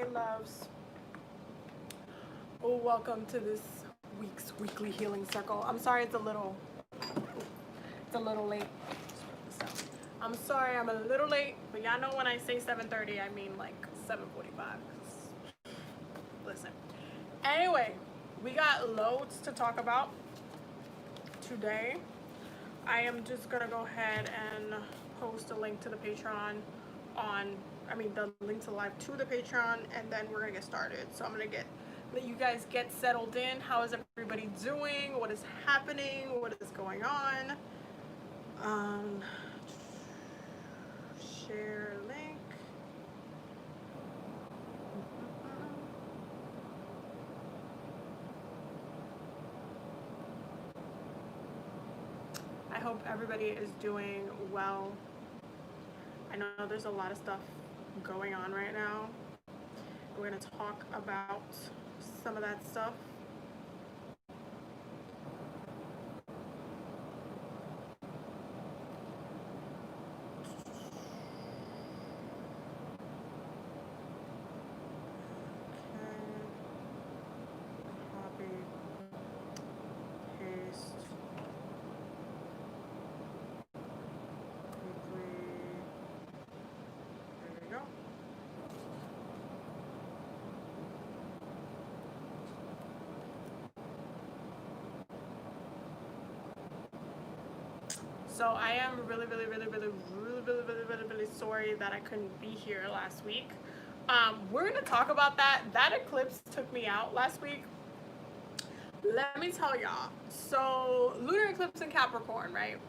Hey loves. Oh, welcome to this week's weekly healing circle. I'm sorry it's a little late. I'm sorry I'm a little late, but y'all know when I say 7:30 I mean like 7:45. Listen. Anyway, we got loads to talk about today. I am just gonna go ahead and post a link to the Patreon the link to the live to the Patreon, and then we're gonna get started. So I'm gonna let you guys get settled in. How is everybody doing? What is happening? What is going on? Share link. I hope everybody is doing well. I know there's a lot of stuff going on right now. We're going to talk about some of that stuff. So I am really sorry that I couldn't be here last week. We're gonna talk about that. That eclipse took me out last week. Let me tell y'all. So lunar eclipse in Capricorn, right?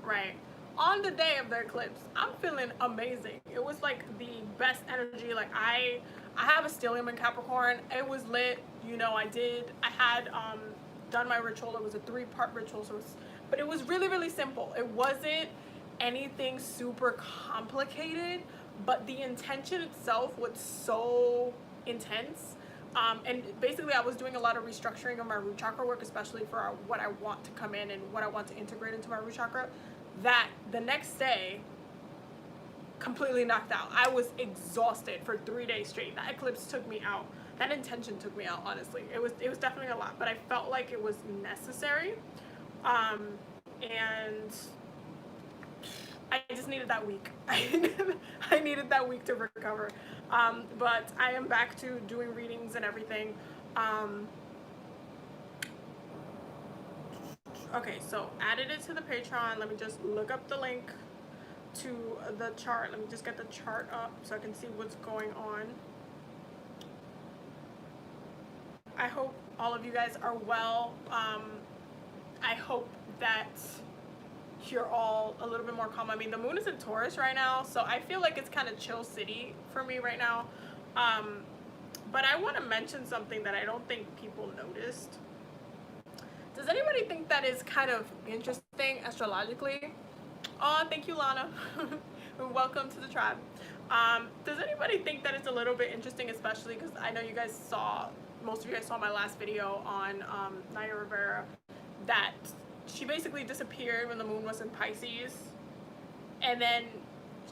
Right. On the day of the eclipse, I'm feeling amazing. It was like the best energy. Like I have a stellium in Capricorn. It was lit. You know, I had done my ritual. It was a 3-part ritual, but it was really simple. It wasn't anything super complicated, but the intention itself was so intense. And basically I was doing a lot of restructuring of my root chakra work, especially for what I want to come in and what I want to integrate into my root chakra, that the next day completely knocked out. I was exhausted for 3 days straight. That eclipse took me out. That intention took me out, honestly. It was definitely a lot, but I felt like it was necessary. And I just needed that week. I needed that week to recover. But I am back to doing readings and everything. Okay, so added it to the Patreon. Let me just look up the link to the chart. Let me just get the chart up so I can see what's going on. I hope all of you guys are well. I hope that you're all a little bit more calm. I mean, the moon is in Taurus right now, so I feel like it's kind of chill city for me right now. But I want to mention something that I don't think people noticed. Does anybody think that is kind of interesting astrologically? Oh, thank you, Lana. Welcome to the tribe. Does anybody think that it's a little bit interesting, especially because I know you guys most of you guys saw my last video on Naya Rivera, that she basically disappeared when the moon was in Pisces, and then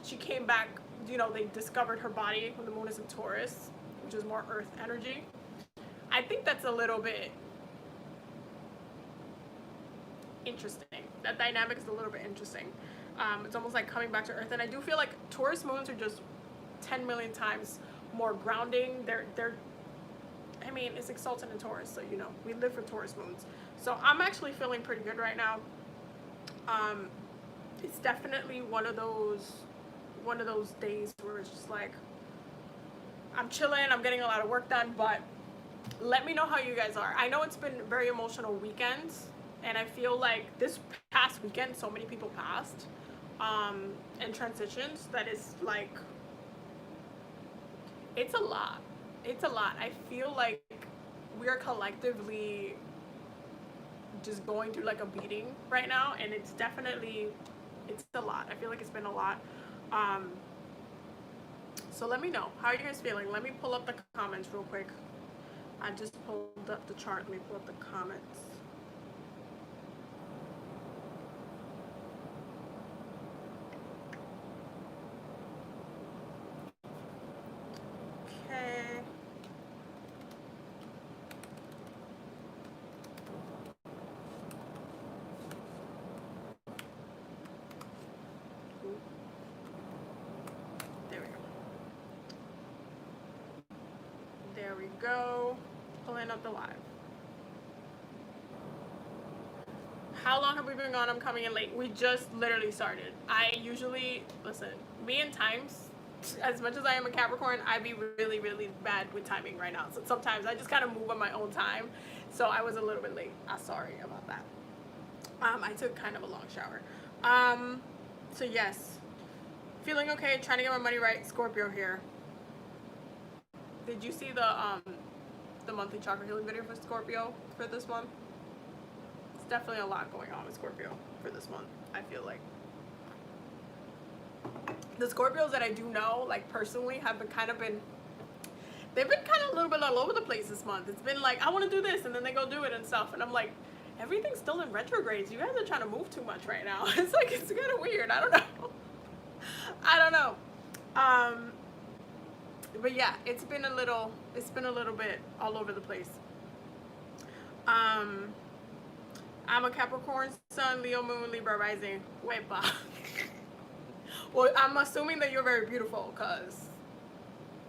she came back. You know, they discovered her body when the moon is in Taurus, which is more earth energy. I think that's a little bit interesting. That dynamic is a little bit interesting. It's almost like coming back to earth, and I do feel like Taurus moons are just 10 million times more grounding. I mean, it's exalted in Taurus, so you know, we live for Taurus moons. So I'm actually feeling pretty good right now. It's definitely one of those days where it's just like, I'm chilling, I'm getting a lot of work done, but let me know how you guys are. I know it's been very emotional weekends, and I feel like this past weekend, so many people passed, and transitions, that is like, it's a lot. It's a lot. I feel like we are collectively just going through like a beating right now, and it's a lot. I feel like it's been a lot. So let me know, how are you guys feeling? Let me pull up the comments real quick. I just pulled up the chart. Let me pull up the comments. go. Pulling up the live. How long have we been gone? I'm coming in late. We just literally started. I usually, listen, me and times, as much as I am a Capricorn, I be really, really bad with timing right now. So sometimes I just kind of move on my own time. So I was a little bit late. I'm sorry about that. I took kind of a long shower. So yes, feeling okay, trying to get my money right. Scorpio here. Did you see the monthly chakra healing video for Scorpio for this month? It's definitely a lot going on with Scorpio for this month, I feel like. The Scorpios that I do know, like personally, have been they've been kind of a little bit all over the place this month. It's been like, I want to do this, and then they go do it and stuff, and I'm like, everything's still in retrogrades. You guys are trying to move too much right now. It's like, it's kind of weird. I don't know. I don't know. But yeah, it's been a little bit all over the place. I'm a Capricorn sun, Leo moon, Libra rising. Wepa. Well, I'm assuming that you're very beautiful, because,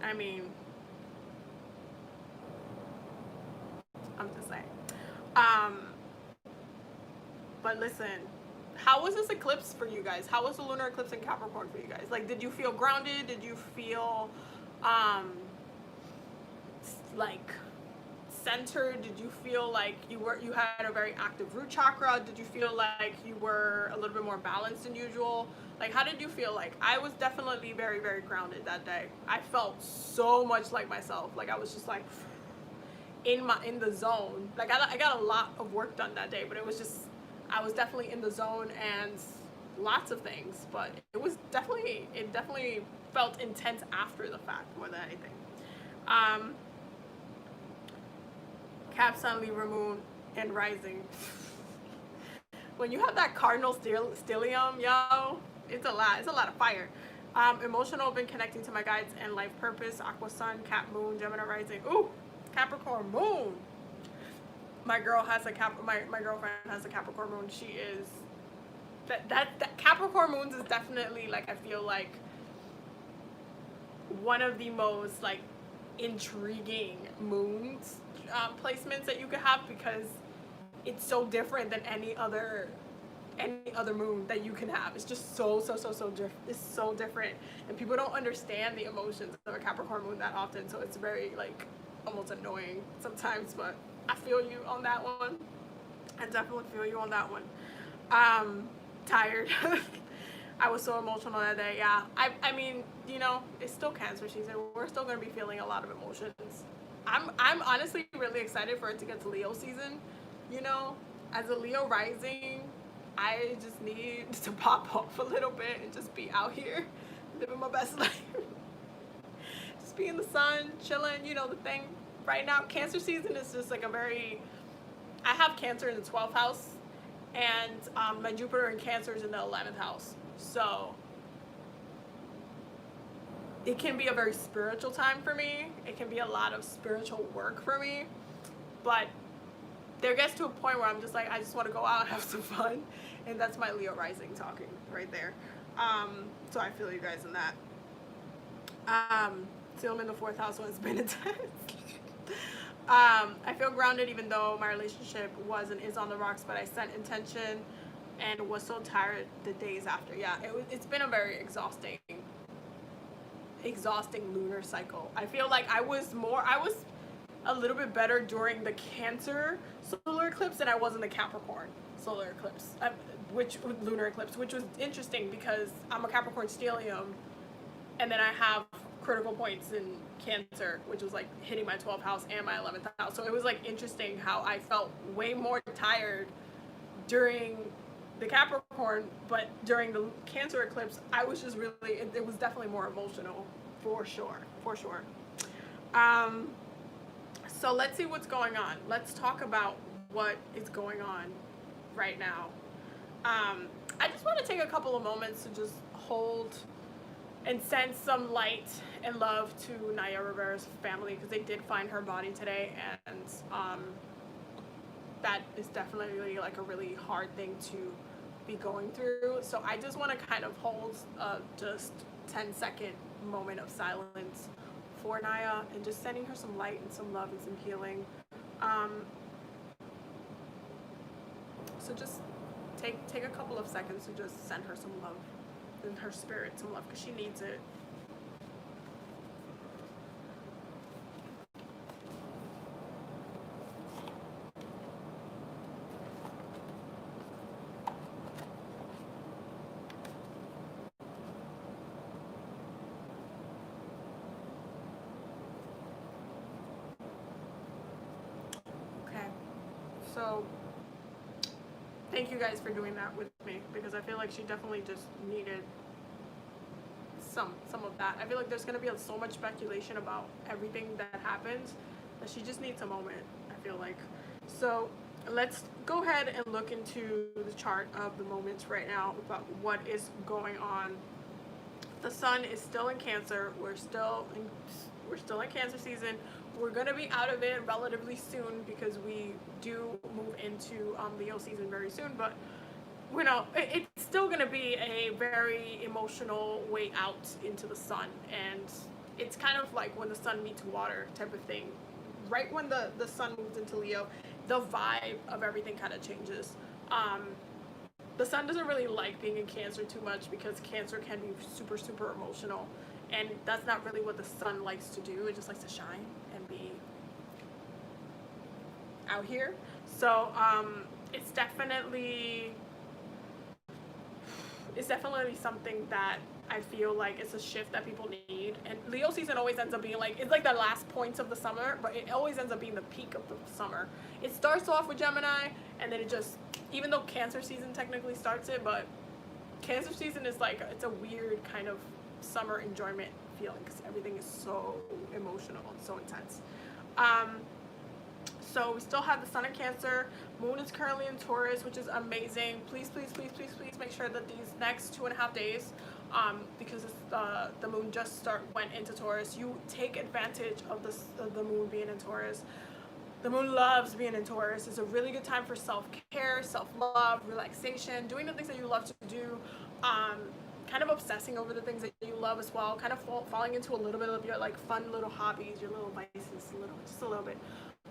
I mean, I'm just saying. But listen, how was this eclipse for you guys? How was the lunar eclipse in Capricorn for you guys? Like, did you feel grounded? Did you feel, like, centered? Did you feel like you had a very active root chakra? Did you feel like you were a little bit more balanced than usual? Like, how did you feel? Like, I was definitely very, very grounded that day. I felt so much like myself. Like, I was just like in the zone. Like, I got a lot of work done that day, but it was just, I was definitely in the zone and lots of things, but it definitely felt intense after the fact more than anything. Cap, Sun, Libra, Moon, and Rising. When you have that cardinal stellium, yo, it's a lot of fire. Emotional, been connecting to my guides and life purpose. Aqua Sun, Cap Moon, Gemini Rising. Ooh, Capricorn Moon. My girlfriend has a Capricorn Moon. She is that Capricorn Moons is definitely, like, I feel like one of the most, like, intriguing moons placements that you could have, because it's so different than any other moon that you can have. It's just so different. It's so different, and people don't understand the emotions of a Capricorn moon that often, so it's very, like, almost annoying sometimes, but I feel you on that one. I definitely feel you on that one. Tired. I was so emotional that day. Yeah, I mean, you know, it's still Cancer season. We're still gonna be feeling a lot of emotions. I'm honestly really excited for it to get to Leo season. You know, as a Leo rising, I just need to pop off a little bit and just be out here living my best life. Just be in the sun, chilling. You know, the thing right now, Cancer season is just like I have Cancer in the 12th house, and my Jupiter in Cancer is in the 11th house. So it can be a very spiritual time for me. It can be a lot of spiritual work for me. But there gets to a point where I'm just like, I just want to go out and have some fun. And that's my Leo rising talking right there. So I feel you guys in that. Still I'm in the 4th house, so it's been intense. I feel grounded even though my relationship was and is on the rocks, but I set intention and was so tired the days after. Yeah, it's been a very exhausting lunar cycle. I feel like I was a little bit better during the Cancer solar eclipse than I was in the Capricorn solar eclipse, lunar eclipse, which was interesting because I'm a Capricorn stellium, and then I have critical points in Cancer, which was like hitting my 12th house and my 11th house. So it was like interesting how I felt way more tired during the Capricorn, but during the Cancer eclipse, I was just really, it was definitely more emotional, for sure. So let's see what's going on. Let's talk about what is going on right now. I just want to take a couple of moments to just hold and send some light and love to Naya Rivera's family, because they did find her body today, and that is definitely like a really hard thing to be going through. So I just want to kind of hold just 10-second moment of silence for Naya and just sending her some light and some love and some healing. So just take a couple of seconds to just send her some love, and her spirit some love, because she needs it. Okay, so thank you guys for doing that with me, because I feel like she definitely just needed some of that. I feel like there's gonna be so much speculation about everything that happens that she just needs a moment, I feel like. So let's go ahead and look into the chart of the moments right now about what is going on. The sun is still in Cancer. We're still in Cancer season. We're gonna be out of it relatively soon, because we do move into Leo season very soon. But you know, it's still gonna be a very emotional way out into the sun, and it's kind of like when the sun meets water type of thing. Right when the sun moves into Leo, the vibe of everything kind of changes. The sun doesn't really like being in Cancer too much, because Cancer can be super, super emotional, and that's not really what the sun likes to do. It just likes to shine and be out here. So it's definitely something that I feel like it's a shift that people need. And Leo season always ends up being like, it's like the last points of the summer, but it always ends up being the peak of the summer. It starts off with Gemini, and then it just, even though Cancer season technically starts it, but Cancer season is like, it's a weird kind of summer enjoyment feeling, because everything is so emotional and so intense. So we still have the sun in Cancer. Moon is currently in Taurus, which is amazing. Please, please, please, please, please make sure that these next 2.5 days, because the moon just went into Taurus, you take advantage of the moon being in Taurus. The moon loves being in Taurus. It's a really good time for self-care, self-love, relaxation, doing the things that you love to do, kind of obsessing over the things that you love as well, kind of falling into a little bit of your like fun little hobbies, your little vices, just a little bit.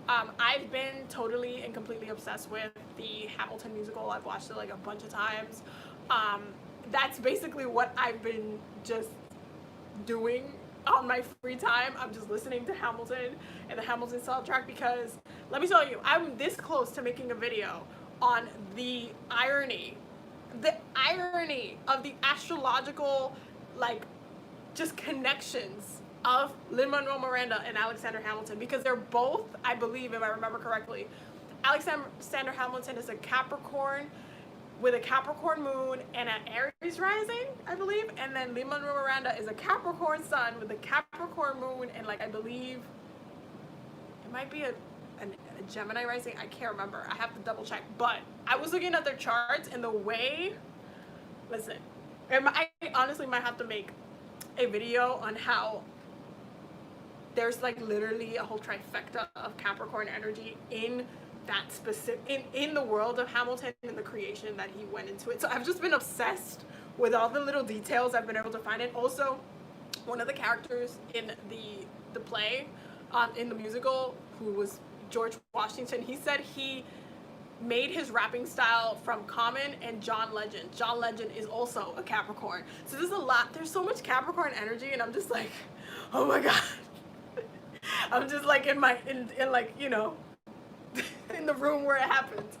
I've been totally and completely obsessed with the Hamilton musical. I've watched it like a bunch of times. That's basically what I've been just doing on my free time. I'm just listening to Hamilton and the Hamilton soundtrack, because let me tell you, I'm this close to making a video on the irony of the astrological, like, just connections of Lin-Manuel Miranda and Alexander Hamilton, because they're both, I believe, if I remember correctly, Alexander Hamilton is a Capricorn with a Capricorn moon and an Aries rising, I believe, and then Lin-Manuel Miranda is a Capricorn sun with a Capricorn moon, and like, I believe it might be a Gemini rising. I can't remember. I have to double check. But I was looking at their charts, and the way, listen, I honestly might have to make a video on how there's like literally a whole trifecta of Capricorn energy in that specific, in the world of Hamilton and the creation that he went into it. So I've just been obsessed with all the little details I've been able to find. And also, one of the characters in the play, in the musical, who was George Washington, he said he made his rapping style from Common and John Legend. John Legend is also a Capricorn. So there's a lot, there's so much Capricorn energy, and I'm just like, oh my God. I'm just like in like, you know, in the room where it happens.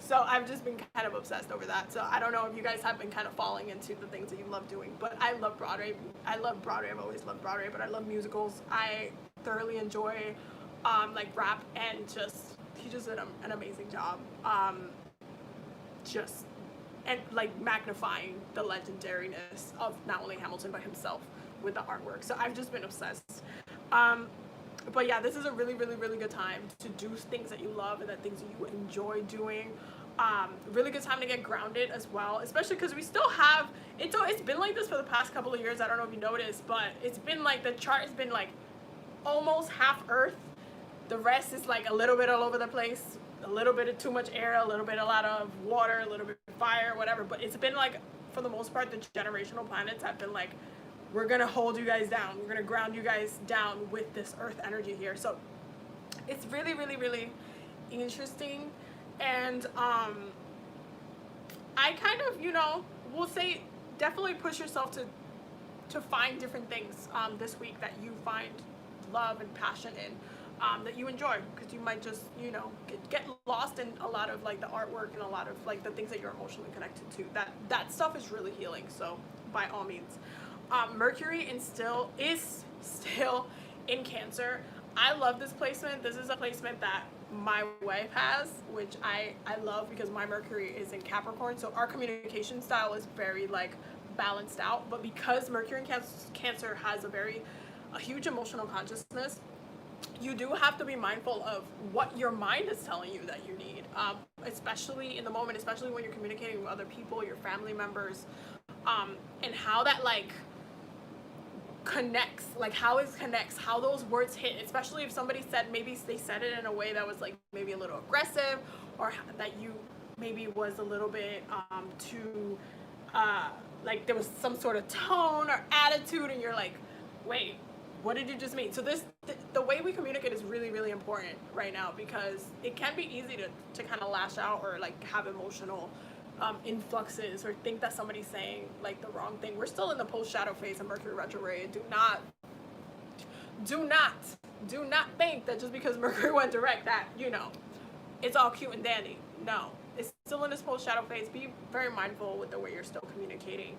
So I've just been kind of obsessed over that. So I don't know if you guys have been kind of falling into the things that you love doing, but I love Broadway. I've always loved Broadway, but I love musicals. I thoroughly enjoy like rap, and he just did an amazing job. And like magnifying the legendariness of not only Hamilton but himself with the artwork. So I've just been obsessed. But yeah, this is a really, really, really good time to do things that you love and that things that you enjoy doing. Really good time to get grounded as well, especially because we still have, it's been like this for the past couple of years. I don't know if you noticed, but it's been like, the chart has been like almost half Earth. The rest is like a little bit all over the place, a little bit of too much air, a lot of water, a little bit of fire, whatever. But it's been like, for the most part, the generational planets have been like we're gonna hold you guys down. We're gonna ground you guys down with this earth energy here. So it's really, really, really interesting. And I kind of, will say definitely push yourself to find different things this week that you find love and passion in, that you enjoy, because you might just, get lost in a lot of like the artwork and a lot of like the things that you're emotionally connected to. That stuff is really healing. So by all means. Mercury is still in Cancer. I love this placement. This is a placement that my wife has, which I love, because my Mercury is in Capricorn. So our communication style is very like balanced out. But because Mercury in Cancer has a huge emotional consciousness, you do have to be mindful of what your mind is telling you that you need, especially in the moment, especially when you're communicating with other people, your family members, and how that like connects, like how those words hit, especially if somebody said, maybe they said it in a way that was like maybe a little aggressive, or that you maybe was a little bit too like there was some sort of tone or attitude, and you're like, wait, what did you just mean? So the way we communicate is really, really important right now, because it can be easy to kind of lash out or like have emotional influxes, or think that somebody's saying like the wrong thing. We're still in the post shadow phase of Mercury retrograde. Do not think that just because Mercury went direct that it's all cute and dandy. No, it's still in this post shadow phase. Be very mindful with the way you're still communicating.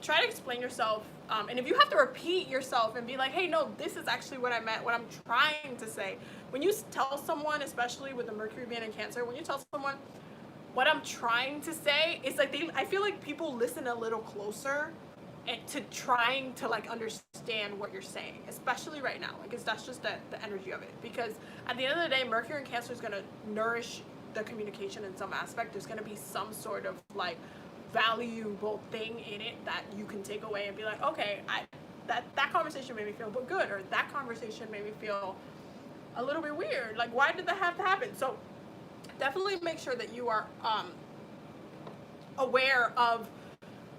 Try to explain yourself, and if you have to repeat yourself and be like, hey, no, this is actually what I meant, what I'm trying to say. When you tell someone, especially with the Mercury being in Cancer, when you tell someone what I'm trying to say, it's like I feel like people listen a little closer to trying to like understand what you're saying, especially right now, because that's just the energy of it. Because at the end of the day, Mercury in Cancer is going to nourish the communication in some aspect. There's going to be some sort of like valuable thing in it that you can take away and be like, okay, that conversation made me feel good, or that conversation made me feel a little bit weird. Like, why did that have to happen? So definitely make sure that you are aware of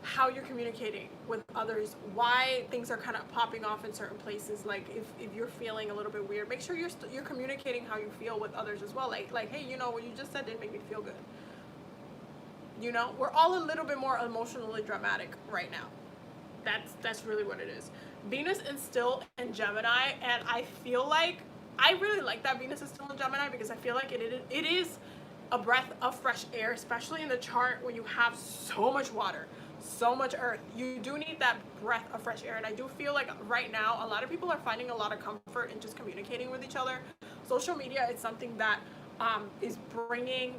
how you're communicating with others, why things are kind of popping off in certain places. Like if you're feeling a little bit weird, make sure you're communicating how you feel with others as well. Like, hey, what you just said didn't make me feel good. We're all a little bit more emotionally dramatic right now. That's really what it is. Venus is still in Gemini, and I feel like I really like that Venus is still in Gemini, because I feel like it is a breath of fresh air, especially in the chart when you have so much water, so much earth. You do need that breath of fresh air, and I do feel like right now a lot of people are finding a lot of comfort in just communicating with each other. Social media is something that is bringing,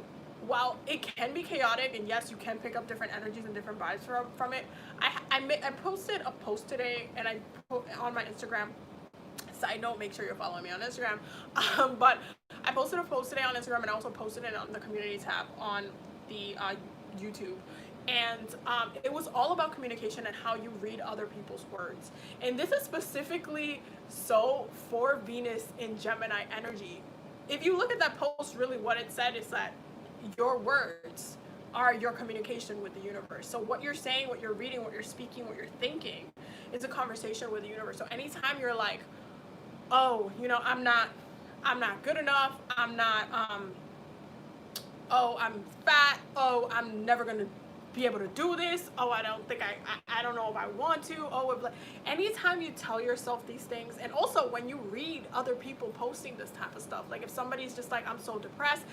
while it can be chaotic, and yes, you can pick up different energies and different vibes from it. I posted a post today, and on my Instagram. Side note, make sure you're following me on Instagram. But I posted a post today on Instagram, and I also posted it on the community tab on the YouTube. And it was all about communication and how you read other people's words. And this is specifically so for Venus in Gemini energy. If you look at that post, really what it said is that your words are your communication with the universe. So what you're saying, what you're reading, what you're speaking, what you're thinking is a conversation with the universe. So anytime you're like, oh, I'm not good enough, I'm not, oh, I'm fat, oh, I'm never gonna be able to do this, oh, I don't think I don't know if I want to, oh, anytime you tell yourself these things, and also when you read other people posting this type of stuff, like if somebody's just like, I'm so depressed,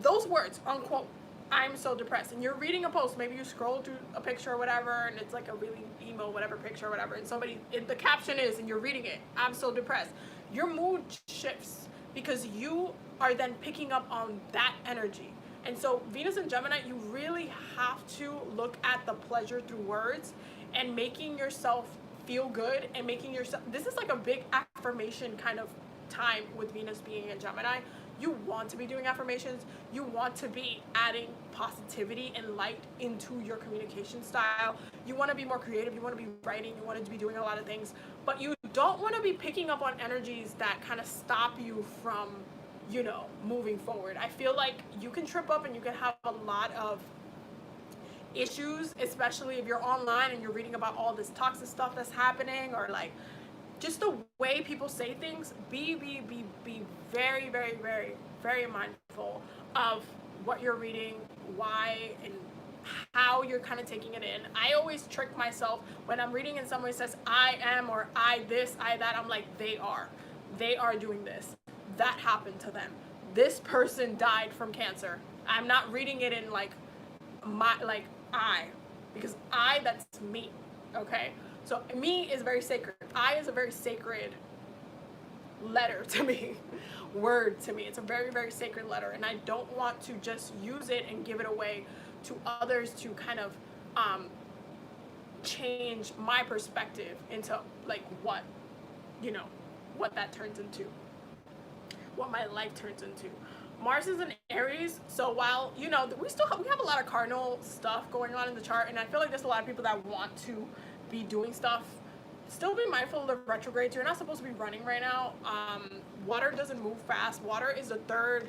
those words, unquote, I'm so depressed, and you're reading a post, maybe you scroll through a picture or whatever, and it's like a really emo whatever picture or whatever, and the caption is, and you're reading it, I'm so depressed. Your mood shifts, because you are then picking up on that energy. And so Venus in Gemini, you really have to look at the pleasure through words and making yourself feel good, and making yourself, this is like a big affirmation kind of time with Venus being in Gemini. You want to be doing affirmations. You want to be adding positivity and light into your communication style. You want to be more creative. You want to be writing. You want to be doing a lot of things. But you don't want to be picking up on energies that kind of stop you from, moving forward. I feel like you can trip up, and you can have a lot of issues, especially if you're online and you're reading about all this toxic stuff that's happening, or like just the way people say things, be very, very, very, very mindful of what you're reading, why, and how you're kind of taking it in. I always trick myself when I'm reading and somebody says I am, or I this, I that. I'm like, they are doing this. That happened to them. This person died from cancer. I'm not reading it in like I, because I, that's me. Okay, so me is very sacred. I is a very sacred letter to me, word to me. It's a very, very sacred letter, and I don't want to just use it and give it away to others to kind of change my perspective into like what, what that turns into, what my life turns into. Mars is in Aries, so while we have a lot of cardinal stuff going on in the chart, and I feel like there's a lot of people that want to be doing stuff. Still be mindful of the retrogrades. You're not supposed to be running right now. Water doesn't move fast. Water is the third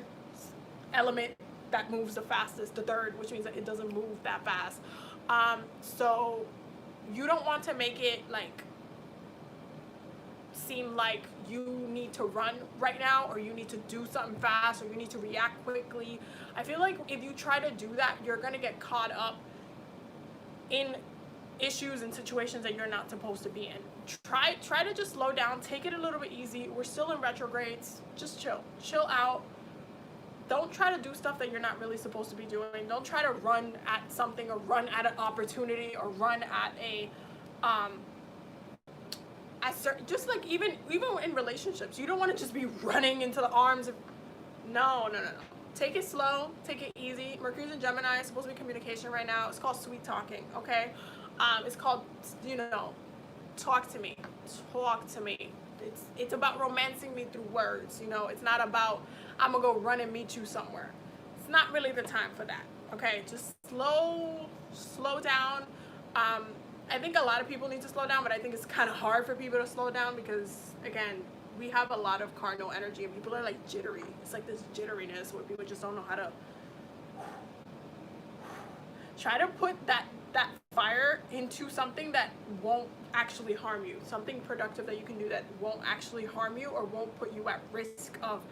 element that moves the fastest, the third, which means that it doesn't move that fast. So you don't want to make it like seem like you need to run right now, or you need to do something fast, or you need to react quickly. I feel like if you try to do that, you're gonna get caught up in issues and situations that you're not supposed to be in. Try to just slow down, take it a little bit easy. We're still in retrogrades. Just chill out. Don't try to do stuff that you're not really supposed to be doing. Don't try to run at something, or run at an opportunity, or run at a just like even in relationships, you don't want to just be running into the arms of no. Take it slow, take it easy. Mercury's in Gemini. It's supposed to be communication right now. It's called sweet talking. Okay, it's called talk to me. It's about romancing me through words. It's not about I'm gonna go run and meet you somewhere. It's not really the time for that. Okay, just slow down. I think a lot of people need to slow down, but I think it's kind of hard for people to slow down because, again, we have a lot of cardinal energy and people are like jittery. It's like this jitteriness where people just don't know how to try to put that fire into something that won't actually harm you, something productive that you can do that won't actually harm you or won't put you at risk of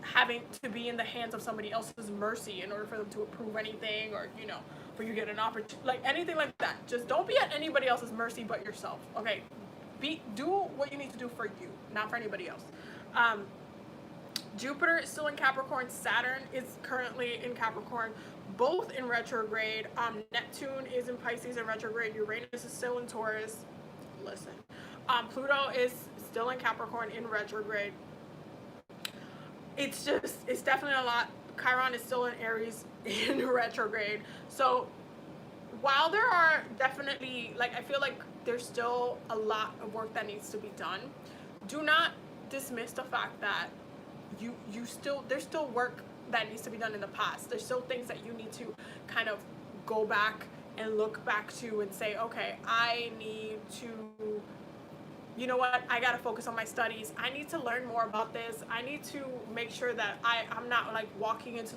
having to be in the hands of somebody else's mercy in order for them to approve anything, or for you to get an opportunity, like anything like that. Just don't be at anybody else's mercy but yourself. Okay, do what you need to do for you, not for anybody else. Jupiter is still in Capricorn. Saturn is currently in Capricorn, both in retrograde. Neptune is in Pisces in retrograde. Uranus is still in Taurus. Listen, Pluto is still in Capricorn in retrograde. It's definitely a lot. Chiron is still in Aries in retrograde. So while there are definitely, I feel like there's still a lot of work that needs to be done, do not dismiss the fact that there's still work that needs to be done in the past. There's still things that you need to kind of go back and look back to and say, okay, I need to, you know what, I gotta focus on my studies. I need to learn more about this. I need to make sure that I'm not walking into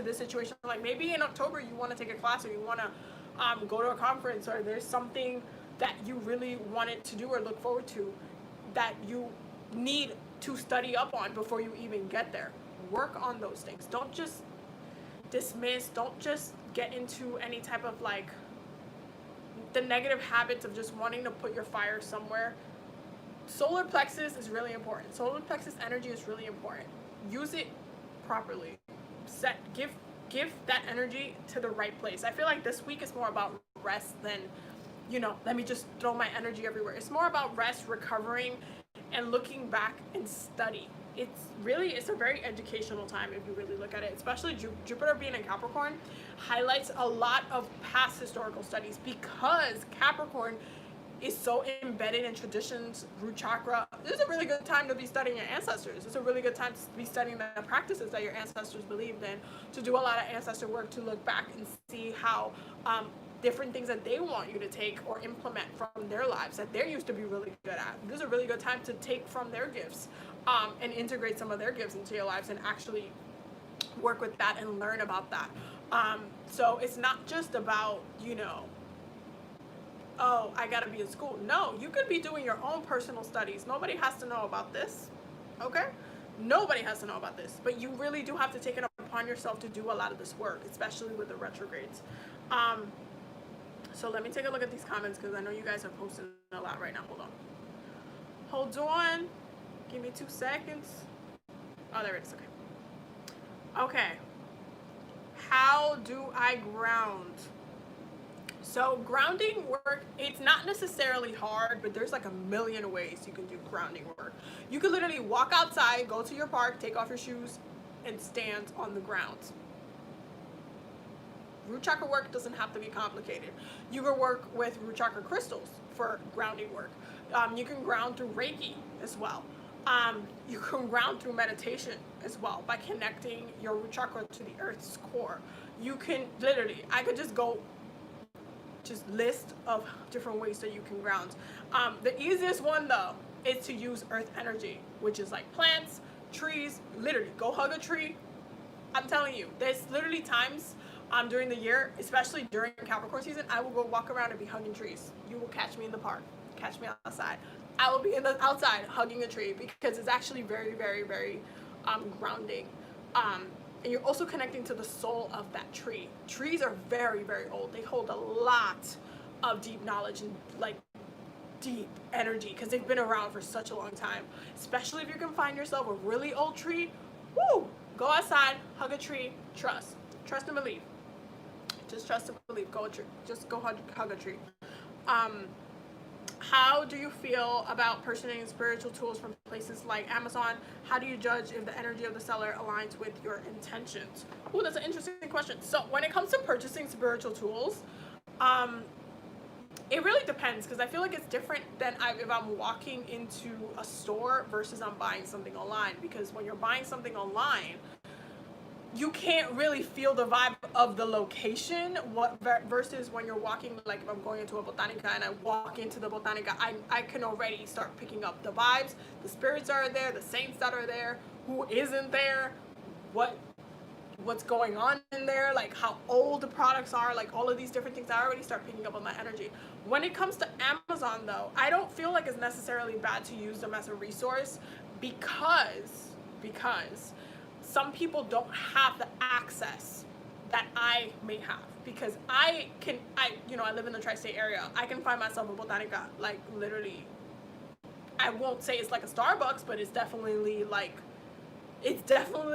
this situation. Like maybe in October you want to take a class, or you want to go to a conference, or there's something that you really wanted to do or look forward to that you need to study up on before you even get there. Work on those things. Don't just dismiss, don't just get into any type of the negative habits of just wanting to put your fire somewhere. Solar plexus is really important. Solar plexus energy is really important. Use it properly. Give that energy to the right place. I feel like this week is more about rest than, let me just throw my energy everywhere. It's more about rest, recovering, and looking back and study. It's a very educational time if you really look at it, especially Jupiter being in Capricorn highlights a lot of past historical studies, because Capricorn is so embedded in traditions, root chakra. This is a really good time to be studying your ancestors. It's a really good time to be studying the practices that your ancestors believed in, to do a lot of ancestor work, to look back and see how different things that they want you to take or implement from their lives that they're used to be really good at. This is a really good time to take from their gifts and integrate some of their gifts into your lives and actually work with that and learn about that. So it's not just about, oh, I gotta be in school. No, you could be doing your own personal studies. Nobody has to know about this, okay? Nobody has to know about this, but you really do have to take it upon yourself to do a lot of this work, especially with the retrogrades. So let me take a look at these comments because I know you guys are posting a lot right now. Hold on. Give me 2 seconds. Oh, there it is. Okay. How do I ground? So grounding work, it's not necessarily hard, but there's like a million ways you can do grounding work. You can literally walk outside, go to your park, take off your shoes, and stand on the ground. Root chakra work doesn't have to be complicated. You can work with root chakra crystals for grounding work. You can ground through Reiki as well. You can ground through meditation as well by connecting your root chakra to the earth's core. You can literally, I could just list of different ways that you can ground. The easiest one though is to use earth energy, which is like plants, trees. Literally go hug a tree. I'm telling you, there's literally times during the year, especially during Capricorn season, I will go walk around and be hugging trees. You will catch me in the park, catch me outside. I will be outside hugging a tree because it's actually very, very, very grounding. And you're also connecting to the soul of that tree. Trees are very, very old. They hold a lot of deep knowledge and like deep energy because they've been around for such a long time. Especially if you can find yourself a really old tree, woo! Go outside, hug a tree, trust and believe. Just trust and believe. Just go hug a tree. How do you feel about purchasing spiritual tools from places like Amazon? How do you judge if the energy of the seller aligns with your intentions? Oh, that's an interesting question. So when it comes to purchasing spiritual tools, it really depends because I feel like it's different than if I'm walking into a store versus I'm buying something online. Because when you're buying something online, you can't really feel the vibe of the location versus when you're walking, like if I'm going into a botanica and I walk into the botanica, I can already start picking up the vibes. The spirits are there, the saints that are there, who isn't there, what's going on in there, like how old the products are, like all of these different things. I already start picking up on that energy. When it comes to Amazon though, I don't feel like it's necessarily bad to use them as a resource because some people don't have the access that I may have because I live in the tri-state area. I can find myself a botanica, like literally, I won't say it's like a Starbucks, but it's definitely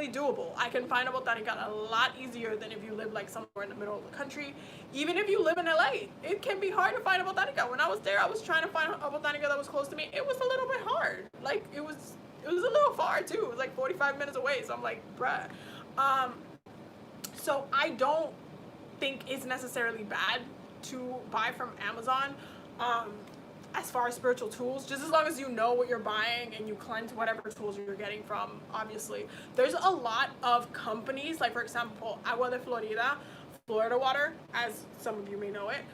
doable. I can find a botanica a lot easier than if you live like somewhere in the middle of the country. Even if you live in LA, it can be hard to find a botanica. When I was there, I was trying to find a botanica that was close to me. It was a little bit hard. Like it was a little far too. It was like 45 minutes away. So I'm like, bruh. So I don't think it's necessarily bad to buy from Amazon. As far as spiritual tools, just as long as you know what you're buying and you cleanse whatever tools you're getting from, obviously. There's a lot of companies, like for example, Agua de Florida water, as some of you may know it,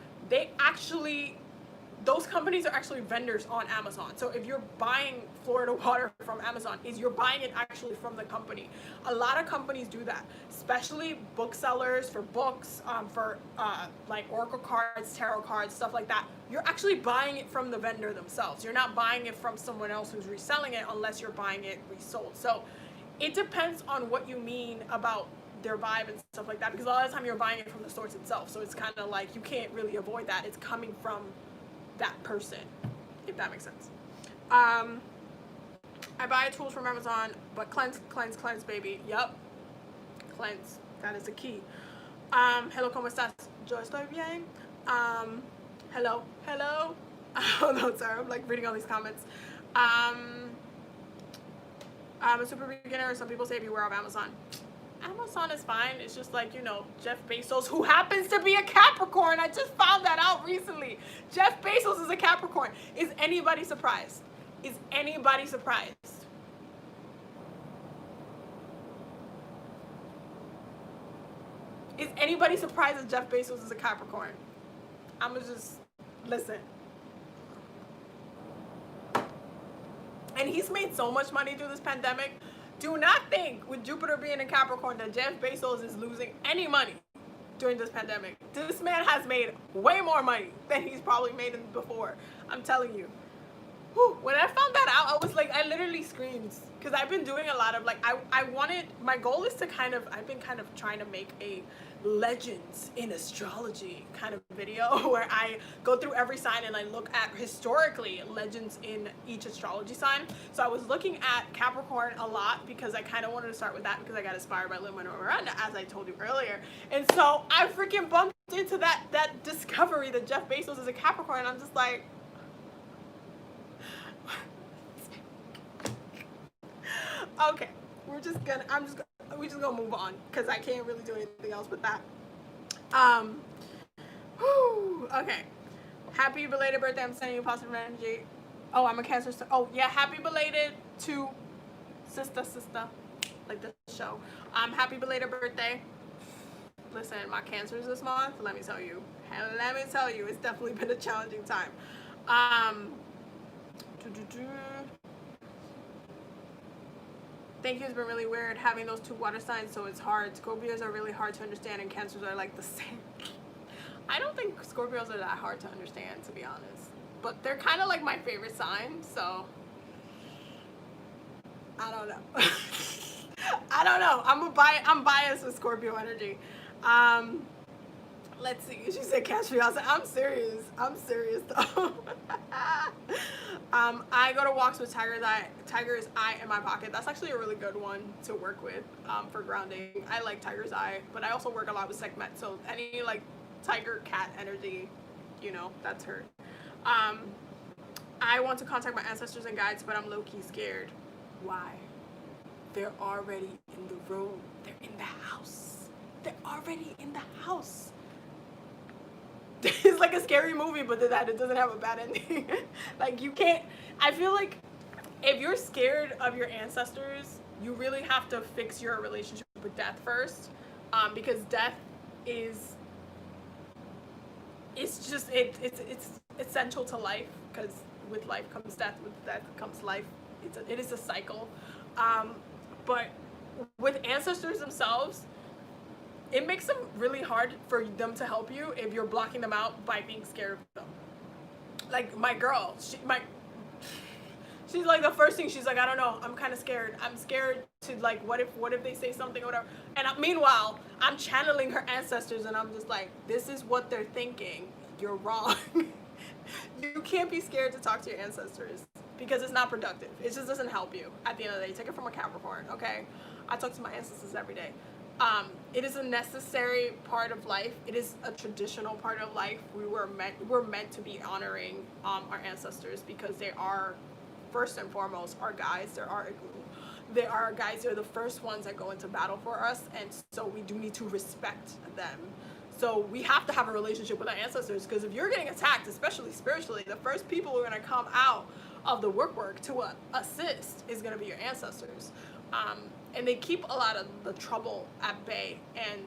those companies are actually vendors on Amazon. So if you're buying Florida water from Amazon, you're buying it actually from the company. A lot of companies do that, especially booksellers for books, for like oracle cards, tarot cards, stuff like that. You're actually buying it from the vendor themselves. You're not buying it from someone else who's reselling it unless you're buying it resold. So it depends on what you mean about their vibe and stuff like that, because a lot of the time you're buying it from the source itself. So it's kind of like you can't really avoid that. It's coming from that person, if that makes sense. I buy tools from Amazon, but cleanse, baby. Yup. Cleanse. That is the key. Hello, ¿cómo estás? Yo estoy bien. Hello. Oh no, sorry. I'm like reading all these comments. I'm a super beginner. Some people say beware of Amazon. Amazon is fine. It's just like, Jeff Bezos, who happens to be a Capricorn. I just found that out recently. Jeff Bezos is a Capricorn. Is anybody surprised? Is anybody surprised? Is anybody surprised that Jeff Bezos is a Capricorn? I'm gonna just listen. And he's made so much money through this pandemic. Do not think with Jupiter being in Capricorn that Jeff Bezos is losing any money. during this pandemic. This man has made way more money than he's probably made before. I'm telling you. Whew. When I found that out, I was like, I literally screamed, because I've been doing a lot of like, I wanted, my goal is to kind of, I've been kind of trying to make a legends in astrology kind of video where I go through every sign and I look at historically legends in each astrology sign. So I was looking at Capricorn a lot because I kind of wanted to start with that because I got inspired by Lin-Manuel Miranda, as I told you earlier. And so I freaking bumped into that discovery that Jeff Bezos is a Capricorn, and I'm just like, okay, we're just gonna move on because I can't really do anything else with that. Okay. Happy belated birthday. I'm sending you positive energy. Oh, I'm a Cancer. Oh yeah, happy belated to sister, like the show. Happy belated birthday. Listen, my Cancer's this month. Let me tell you, it's definitely been a challenging time. Thank you has been really weird having those two water signs, so it's hard. Scorpios are really hard to understand, and Cancers are like the same. I don't think Scorpios are that hard to understand, to be honest. But they're kind of like my favorite sign, so I don't know. I don't know. I'm biased with Scorpio energy. Let's see. She said catch me outside. I'm serious though. I go to walks with Tiger's Eye in my pocket. That's actually a really good one to work with for grounding. I like Tiger's Eye, but I also work a lot with Sekhmet, so any like tiger cat energy, you know, that's her. I want to contact my ancestors and guides, but I'm low-key scared. Why? They're already in the room. They're in the house. They're already in the house. It's like a scary movie, but it doesn't have a bad ending. Like, you can't, I feel like if you're scared of your ancestors, you really have to fix your relationship with death first, because death is, it's just, it's essential to life, because with life comes death, with death comes life. It is a cycle. But with ancestors themselves, it makes them really hard for them to help you if you're blocking them out by being scared of them. Like my girl, she's like, the first thing she's like, I don't know, I'm kind of scared. I'm scared to like, what if they say something or whatever. And meanwhile, I'm channeling her ancestors, and I'm just like, this is what they're thinking. You're wrong. You can't be scared to talk to your ancestors because it's not productive. It just doesn't help you. At the end of the day, take it from a Capricorn, okay? I talk to my ancestors every day. It is a necessary part of life. It is a traditional part of life. We're meant to be honoring our ancestors because they are, first and foremost, our guides. They are our guides. They're the first ones that go into battle for us, and so we do need to respect them. So we have to have a relationship with our ancestors, because if you're getting attacked, especially spiritually, the first people who are going to come out of the work to assist is going to be your ancestors. And they keep a lot of the trouble at bay, and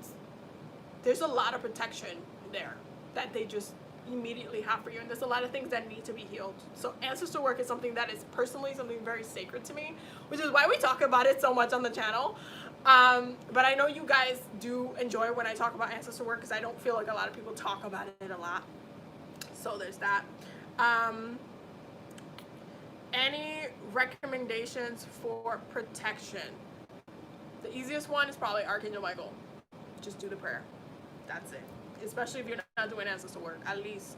there's a lot of protection there that they just immediately have for you, and there's a lot of things that need to be healed. So ancestor work is something that is personally something very sacred to me, which is why we talk about it so much on the channel. But I know you guys do enjoy when I talk about ancestor work, because I don't feel like a lot of people talk about it a lot. So there's that. Any recommendations for protection? The easiest one is probably Archangel Michael. Just do the prayer. That's it. Especially if you're not doing ancestor work. At least,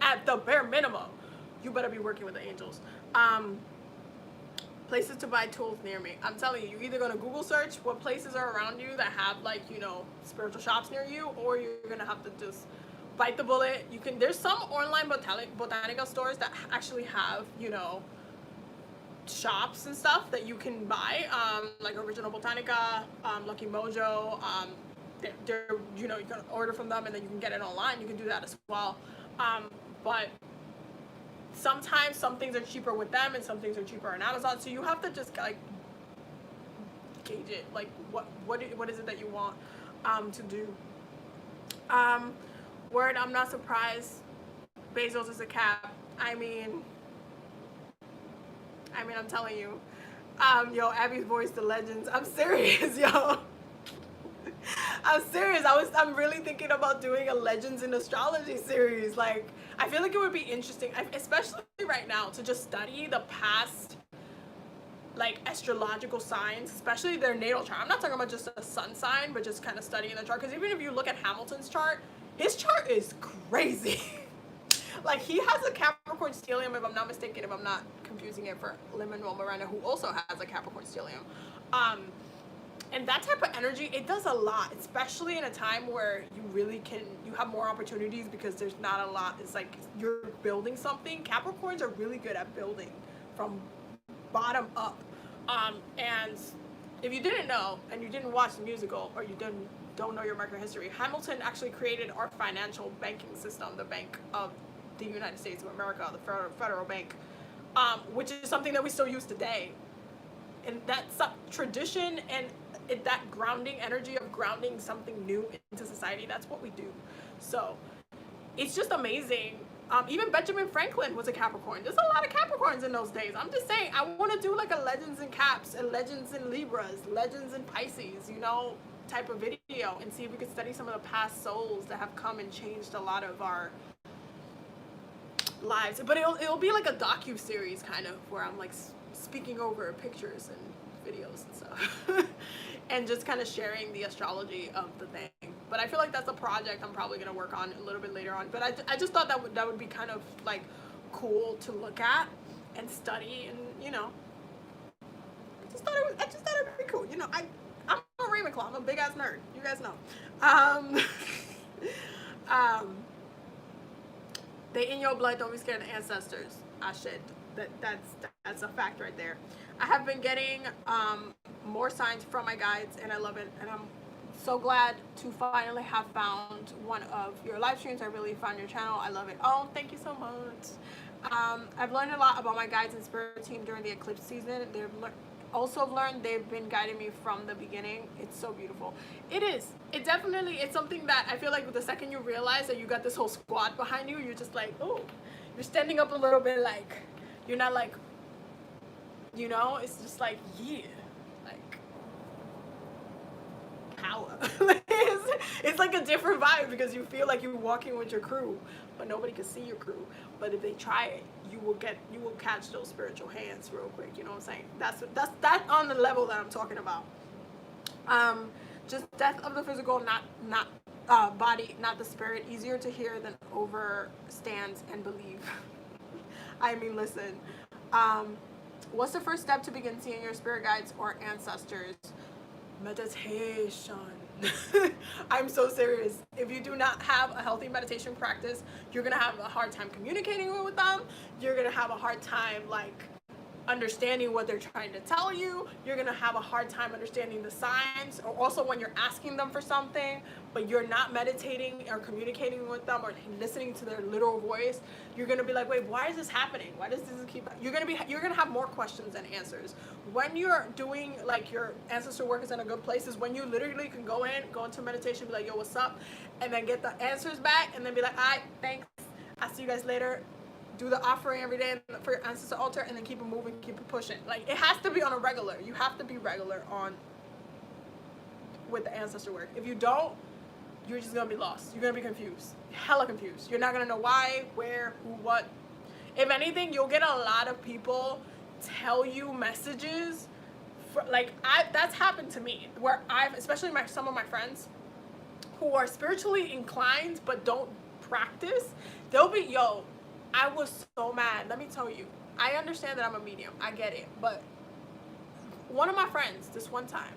at the bare minimum, you better be working with the angels. Places to buy tools near me. I'm telling you, you're either going to Google search what places are around you that have, like, you know, spiritual shops near you, or you're going to have to just bite the bullet. There's some online botanical stores that actually have, you know, shops and stuff that you can buy, like Original Botanica, Lucky Mojo. They're, you know, you can order from them and then you can get it online. You can do that as well. But sometimes some things are cheaper with them and some things are cheaper on Amazon. So you have to just like gauge it. Like what is it that you want to do? Word, I'm not surprised Bezos is a Cap. I mean, I'm telling you. Yo, Abby's voice, the legends. I'm serious, yo. I'm serious. I'm really thinking about doing a Legends in Astrology series. Like, I feel like it would be interesting, especially right now, to just study the past, like, astrological signs, especially their natal chart. I'm not talking about just a sun sign, but just kind of studying the chart. Because even if you look at Hamilton's chart, his chart is crazy. Like, he has a Capricorn stellium, if I'm not mistaken, if I'm not confusing it for Lin-Manuel Miranda, who also has a Capricorn stellium. And that type of energy, it does a lot, especially in a time where you have more opportunities because there's not a lot. It's like you're building something. Capricorns are really good at building from bottom up. And if you didn't know, and you didn't watch the musical, or you don't know your American history, Hamilton actually created our financial banking system, the Bank of the United States of America, the federal bank, which is something that we still use today. And that's tradition and that grounding energy of grounding something new into society, that's what we do. So it's just amazing. Even Benjamin Franklin was a Capricorn. There's a lot of Capricorns in those days. I'm just saying, I want to do like a Legends in Caps and Legends in Libras, Legends in Pisces, type of video, and see if we could study some of the past souls that have come and changed a lot of our lives. But it'll be like a docu-series kind of, where I'm like speaking over pictures and videos and stuff. And just kind of sharing the astrology of the thing. But I feel like that's a project I'm probably going to work on a little bit later on. But I just thought that would be kind of like cool to look at and study, and I just thought it would be cool. I'm a Ravenclaw. I'm a big ass nerd. You guys know. They in your blood. Don't be scared of the ancestors. I should. That's a fact right there. I have been getting more signs from my guides, and I love it. And I'm so glad to finally have found one of your live streams. I really found your channel. I love it. Oh, thank you so much. I've learned a lot about my guides and spirit team during the eclipse season. They've been guiding me from the beginning. It's so beautiful. It is. It's something that I feel like the second you realize that you got this whole squad behind you, you're just like, oh, you're standing up a little bit, like, you're not like, it's just like, yeah, like, power. It's like a different vibe because you feel like you're walking with your crew, but nobody can see your crew. But if they try it, you will catch those spiritual hands real quick. You know what I'm saying? That's on the level that I'm talking about. Just death of the physical, not body, not the spirit. Easier to hear than overstands and believe. I mean, listen. What's the first step to begin seeing your spirit guides or ancestors? Meditation. I'm so serious. If you do not have a healthy meditation practice, you're gonna have a hard time communicating with them. You're gonna have a hard time understanding what they're trying to tell you. You're gonna have a hard time understanding the signs, or also when you're asking them for something but you're not meditating or communicating with them or listening to their literal voice, you're gonna be like, wait, why is this happening? Why does this keep? You're gonna have more questions than answers. When you're doing like your ancestor work is in a good place is when you literally can go into meditation, be like, yo, what's up, and then get the answers back, and then be like, all right, thanks, I'll see you guys later. Do the offering every day for your ancestor altar, and then keep it moving, keep it pushing. Like, it has to be on a regular. You have to be regular with the ancestor work. If you don't, you're just gonna be lost. You're gonna be confused, hella confused. You're not gonna know why, where, who, what. If anything, you'll get a lot of people tell you messages that's happened to me, where especially some of my friends who are spiritually inclined but don't practice, they'll be, yo, I was so mad. Let me tell you, I understand that I'm a medium. I get it. But one of my friends, this one time,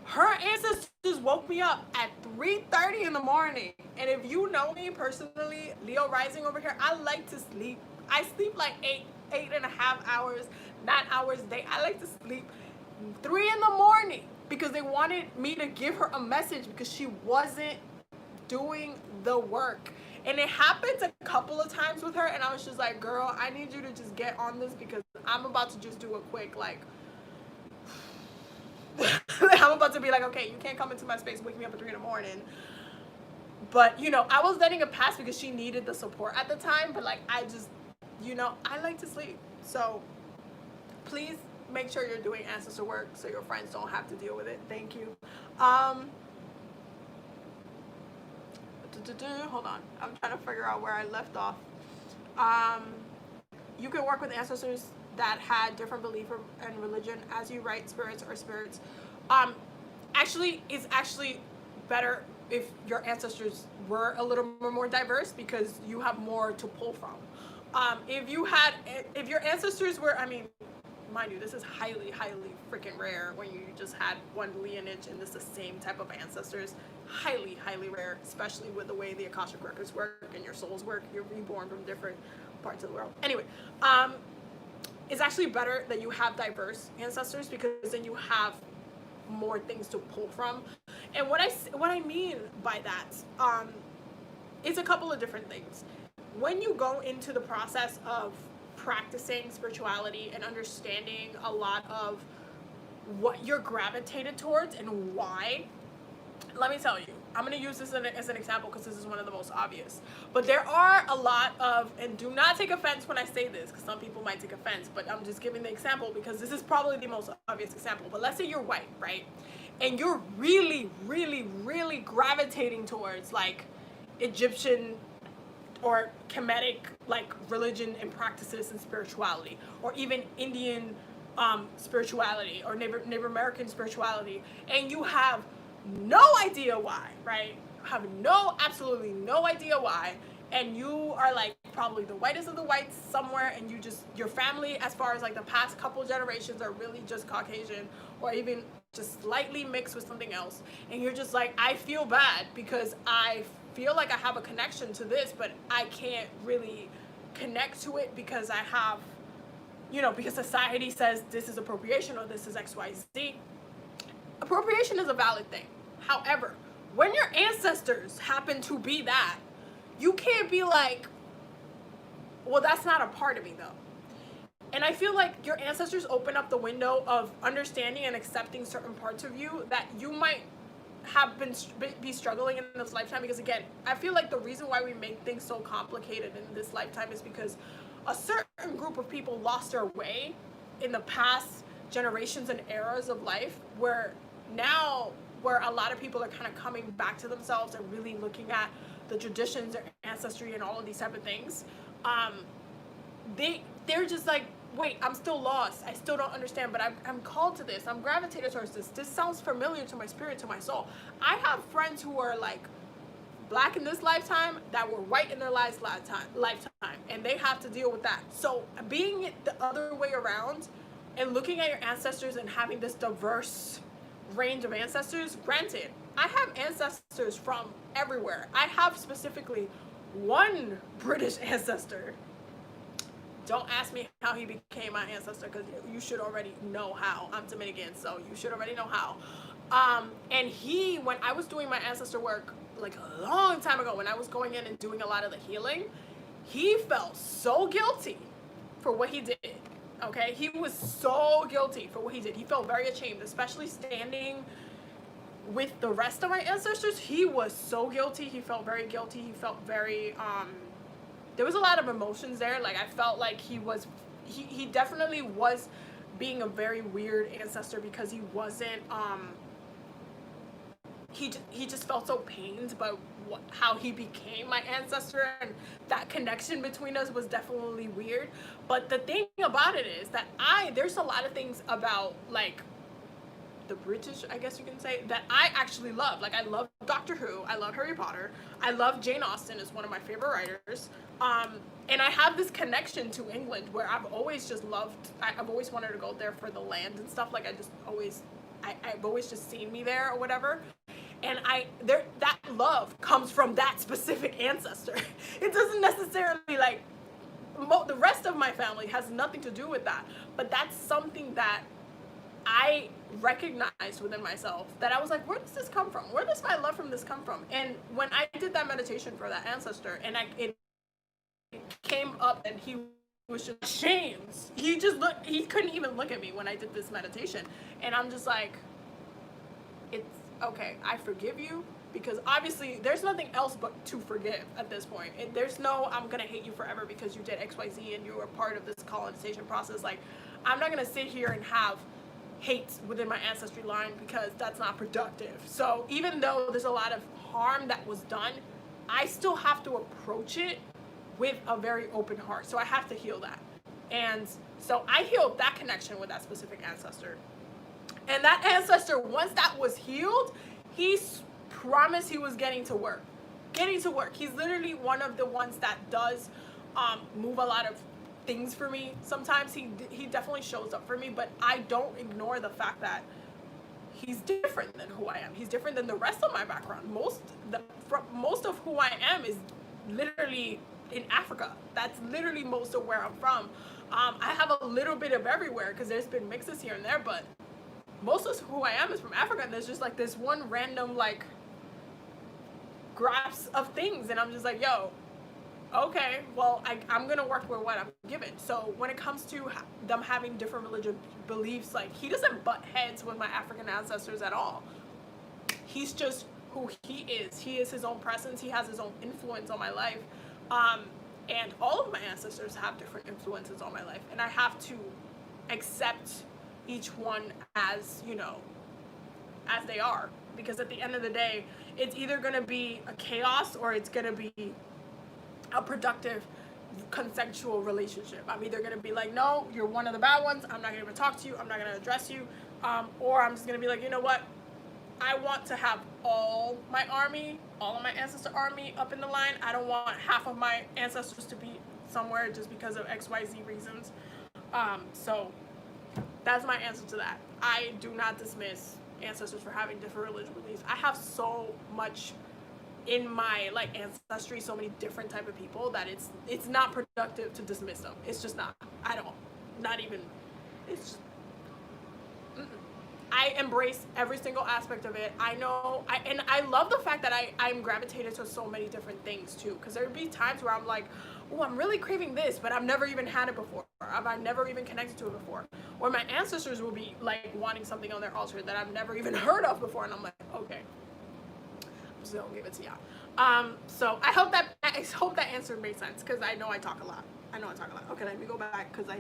her ancestors woke me up at 3:30 in the morning. And if you know me personally, Leo rising over here, I like to sleep. I sleep like 8.5 hours, 9 hours a day. I like to sleep 3 in the morning because they wanted me to give her a message because she wasn't doing the work. And it happened a couple of times with her, and I was just like, girl, I need you to just get on this because I'm about to just do a quick, I'm about to be like, okay, you can't come into my space, wake me up at 3 in the morning. But, I was letting it pass because she needed the support at the time, but, I just, I like to sleep. So, please make sure you're doing ancestor work so your friends don't have to deal with it. Thank you. hold on, I'm trying to figure out where I left off. You can work with ancestors that had different belief and religion as you write spirits or spirits. Actually, it's actually better if your ancestors were a little more diverse because you have more to pull from. If your ancestors were, I mean, mind you, this is highly, highly freaking rare when you just had one lineage and it's the same type of ancestors. Highly, highly rare, especially with the way the Akashic records work and your souls work. You're reborn from different parts of the world. Anyway, it's actually better that you have diverse ancestors because then you have more things to pull from. And what I mean by that is a couple of different things. When you go into the process of practicing spirituality and understanding a lot of what you're gravitated towards and why, let me tell you, I'm going to use this as an example because this is one of the most obvious. But there are a lot of, and do not take offense when I say this because some people might take offense, but I'm just giving the example because this is probably the most obvious example. But let's say you're white, right? And you're really, really, really gravitating towards like Egyptian or Kemetic like religion and practices and spirituality, or even Indian spirituality or Native American spirituality, and you have no idea why, right? Have absolutely no idea why, and you are like probably the whitest of the whites somewhere, and your family, as far as like the past couple generations, are really just Caucasian or even just slightly mixed with something else, and you're just like, I feel bad because I feel like I have a connection to this, but I can't really connect to it because I have, because society says this is appropriation or this is XYZ. Appropriation is a valid thing. However, when your ancestors happen to be that, you can't be like, well, that's not a part of me though. And I feel like your ancestors open up the window of understanding and accepting certain parts of you that you might have be struggling in this lifetime, because again, I feel like the reason why we make things so complicated in this lifetime is because a certain group of people lost their way in the past generations and eras of life, where a lot of people are kind of coming back to themselves and really looking at the traditions, their ancestry, and all of these type of things. They're just like, wait, I'm still lost. I still don't understand, but I'm called to this. I'm gravitated towards this. This sounds familiar to my spirit, to my soul. I have friends who are like black in this lifetime that were white in their lifetime, and they have to deal with that. So being it the other way around and looking at your ancestors and having this diverse range of ancestors, granted, I have ancestors from everywhere. I have specifically one British ancestor. Don't ask me how he became my ancestor because you should already know how. I'm Dominican, so you should already know how. And when I was doing my ancestor work like a long time ago, when I was going in and doing a lot of the healing, he felt so guilty for what he did. Okay, he was so guilty for what he did. He felt very ashamed, especially standing with the rest of my ancestors. He was so guilty. He felt very guilty. He felt very there was a lot of emotions there. Like I felt like he definitely was being a very weird ancestor because he wasn't he just felt so pained by how he became my ancestor, and that connection between us was definitely weird. But the thing about it is that there's a lot of things about like the British, I guess you can say, that I actually love. Like I love Doctor Who, I love Harry Potter, I love Jane Austen, is one of my favorite writers. And I have this connection to England where I've always just I've always wanted to go there for the land and stuff. Like I've always just seen me there or whatever. And that love comes from that specific ancestor. It doesn't necessarily like, the rest of my family has nothing to do with that. But that's something that I recognized within myself, that I was like, where does this come from? Where does my love from this come from? And when I did that meditation for that ancestor, and it came up, and he was just ashamed. He couldn't even look at me when I did this meditation. And I'm just like, it's okay, I forgive you, because obviously there's nothing else but to forgive at this point. There's no, I'm gonna hate you forever because you did XYZ and you were part of this colonization process. Like, I'm not gonna sit here and have hate within my ancestry line because that's not productive. So even though there's a lot of harm that was done, I still have to approach it with a very open heart. So I have to heal that. And so I healed that connection with that specific ancestor. And that ancestor, once that was healed, he promised he was getting to work. Getting to work. He's literally one of the ones that does move a lot of things for me. Sometimes he definitely shows up for me, but I don't ignore the fact that he's different than who I am. He's different than the rest of my background. Most of who I am is literally in Africa. That's literally most of where I'm from. I have a little bit of everywhere because there's been mixes here and there, but most of who I am is from Africa, and there's just like this one random like grasp of things, and I'm just like, yo, okay, well, I'm gonna work with what I'm given. So when it comes to them having different religious beliefs, like, he doesn't butt heads with my African ancestors at all. He's just who he is. He is his own presence. He has his own influence on my life. And all of my ancestors have different influences on my life, and I have to accept each one as, you know, as they are, because at the end of the day, it's either going to be a chaos or it's going to be a productive consensual relationship. I'm either going to be like, no, you're one of the bad ones, I'm not going to even talk to you, I'm not going to address you, or I'm just going to be like, you know what, I want to have all my army, all of my ancestor army up in the line. I don't want half of my ancestors to be somewhere just because of XYZ reasons. So that's my answer to that. I do not dismiss ancestors for having different religious beliefs. I have so much in my like ancestry, so many different type of people, that it's not productive to dismiss them. It's just not. I don't. Not even. It's just. I embrace every single aspect of it. I know, and I love the fact that I'm gravitated to so many different things too. Because there would be times where I'm like, oh, I'm really craving this, but I've never even had it before. I've never even connected to it before. Or my ancestors will be like wanting something on their altar that I've never even heard of before, and I'm like, okay, I'm just gonna give it to y'all. So I hope that answer made sense, because I know I talk a lot. Okay, let me go back, because I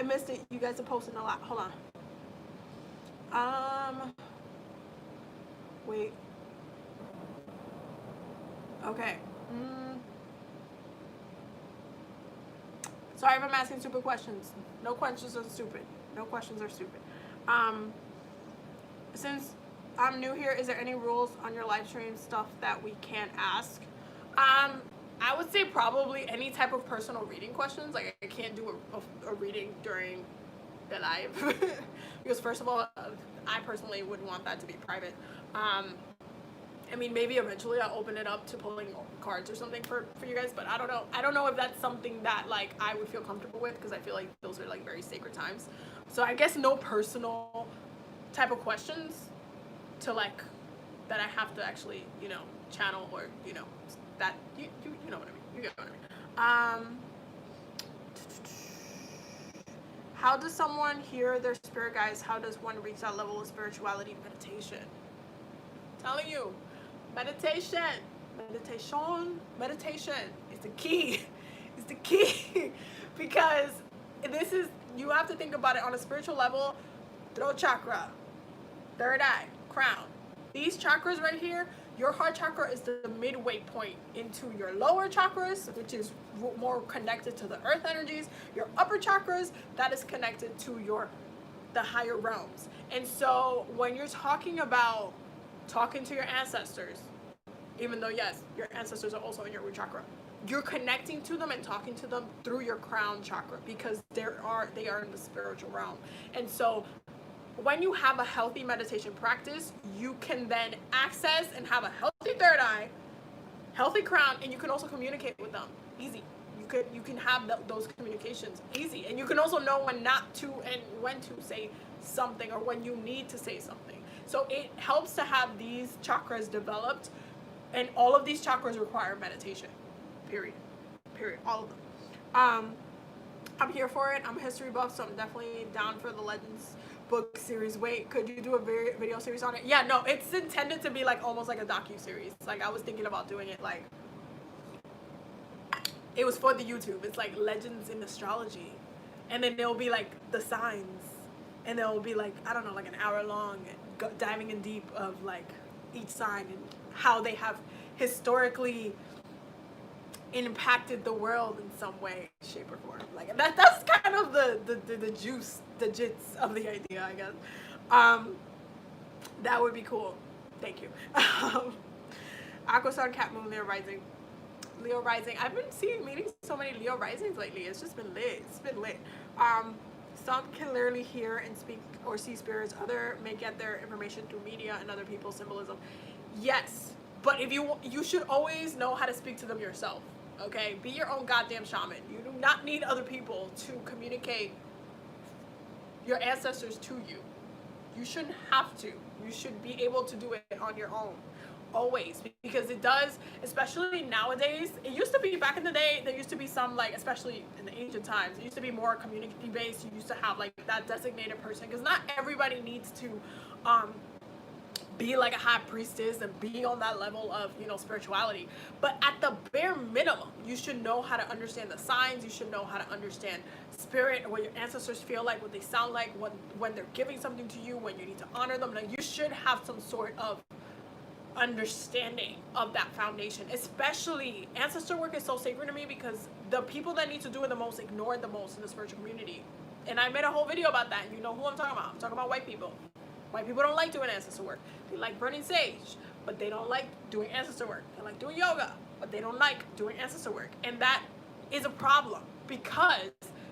missed it. You guys are posting a lot. Hold on. Wait. Okay. Sorry if I'm asking stupid questions. No questions are stupid. No questions are stupid. Since I'm new here, is there any rules on your live stream stuff that we can't ask? I would say probably any type of personal reading questions. Like, I can't do a reading during the live because, first of all, I personally would want that to be private. I mean, maybe eventually I'll open it up to pulling cards or something for you guys, but I don't know. I don't know if that's something that like I would feel comfortable with, because I feel like those are like very sacred times. So I guess no personal type of questions to like that I have to actually, you know, channel, or, you know, that you know what I mean. You get what I mean. How does someone hear their spirit guides? How does one reach that level of spirituality? Meditation. I'm telling you, meditation is the key. It's the key. Because this is, you have to think about it on a spiritual level. Throat chakra, third eye, crown. These chakras right here, your heart chakra is the midway point into your lower chakras, which is more connected to the earth energies. Your upper chakras, that is connected to the higher realms. And so when you're talking about talking to your ancestors, even though, yes, your ancestors are also in your root chakra, you're connecting to them and talking to them through your crown chakra, because they are in the spiritual realm. And so when you have a healthy meditation practice, you can then access and have a healthy third eye, healthy crown, and you can also communicate with them easy. You can have those communications easy, and you can also know when not to and when to say something, or when you need to say something. So it helps to have these chakras developed, and all of these chakras require meditation. Period. All of them. I'm here for it. I'm a history buff, so I'm definitely down for the Legends book series. Wait, could you do a video series on it? Yeah, no, it's intended to be like almost like a docu-series. Like, I was thinking about doing it like, it was for the YouTube. It's like Legends in Astrology, and then there'll be like the signs, and there'll be like, I don't know, like an hour long diving in deep of like each sign and how they have historically impacted the world in some way, shape, or form. Like that's kind of the juice, the jits of the idea, I guess. That would be cool. Thank you. Aqua Sun, Cat Moon, Leo Rising. Leo Rising. I've been meeting so many Leo Risings lately. It's just been lit. It's been lit. Some can literally hear and speak or see spirits. Other may get their information through media and other people's symbolism. Yes, but if you should always know how to speak to them yourself. Okay, be your own goddamn shaman. You do not need other people to communicate your ancestors to you. You shouldn't have to. You should be able to do it on your own. Always, because it does, especially nowadays. It used to be back in the day, there used to be some, like, especially in the ancient times, it used to be more community based. You used to have like that designated person, because not everybody needs to be like a high priestess and be on that level of, you know, spirituality. But at the bare minimum, you should know how to understand the signs. You should know how to understand spirit, or what your ancestors feel like, what they sound like, when they're giving something to you, when you need to honor them. Like, you should have some sort of understanding of that foundation. Especially, ancestor work is so sacred to me, because the people that need to do it the most ignore it the most in the spiritual community. And I made a whole video about that. You know who I'm talking about. I'm talking about white people. White people don't like doing ancestor work. They like burning sage, but they don't like doing ancestor work. They like doing yoga, but they don't like doing ancestor work. And that is a problem, because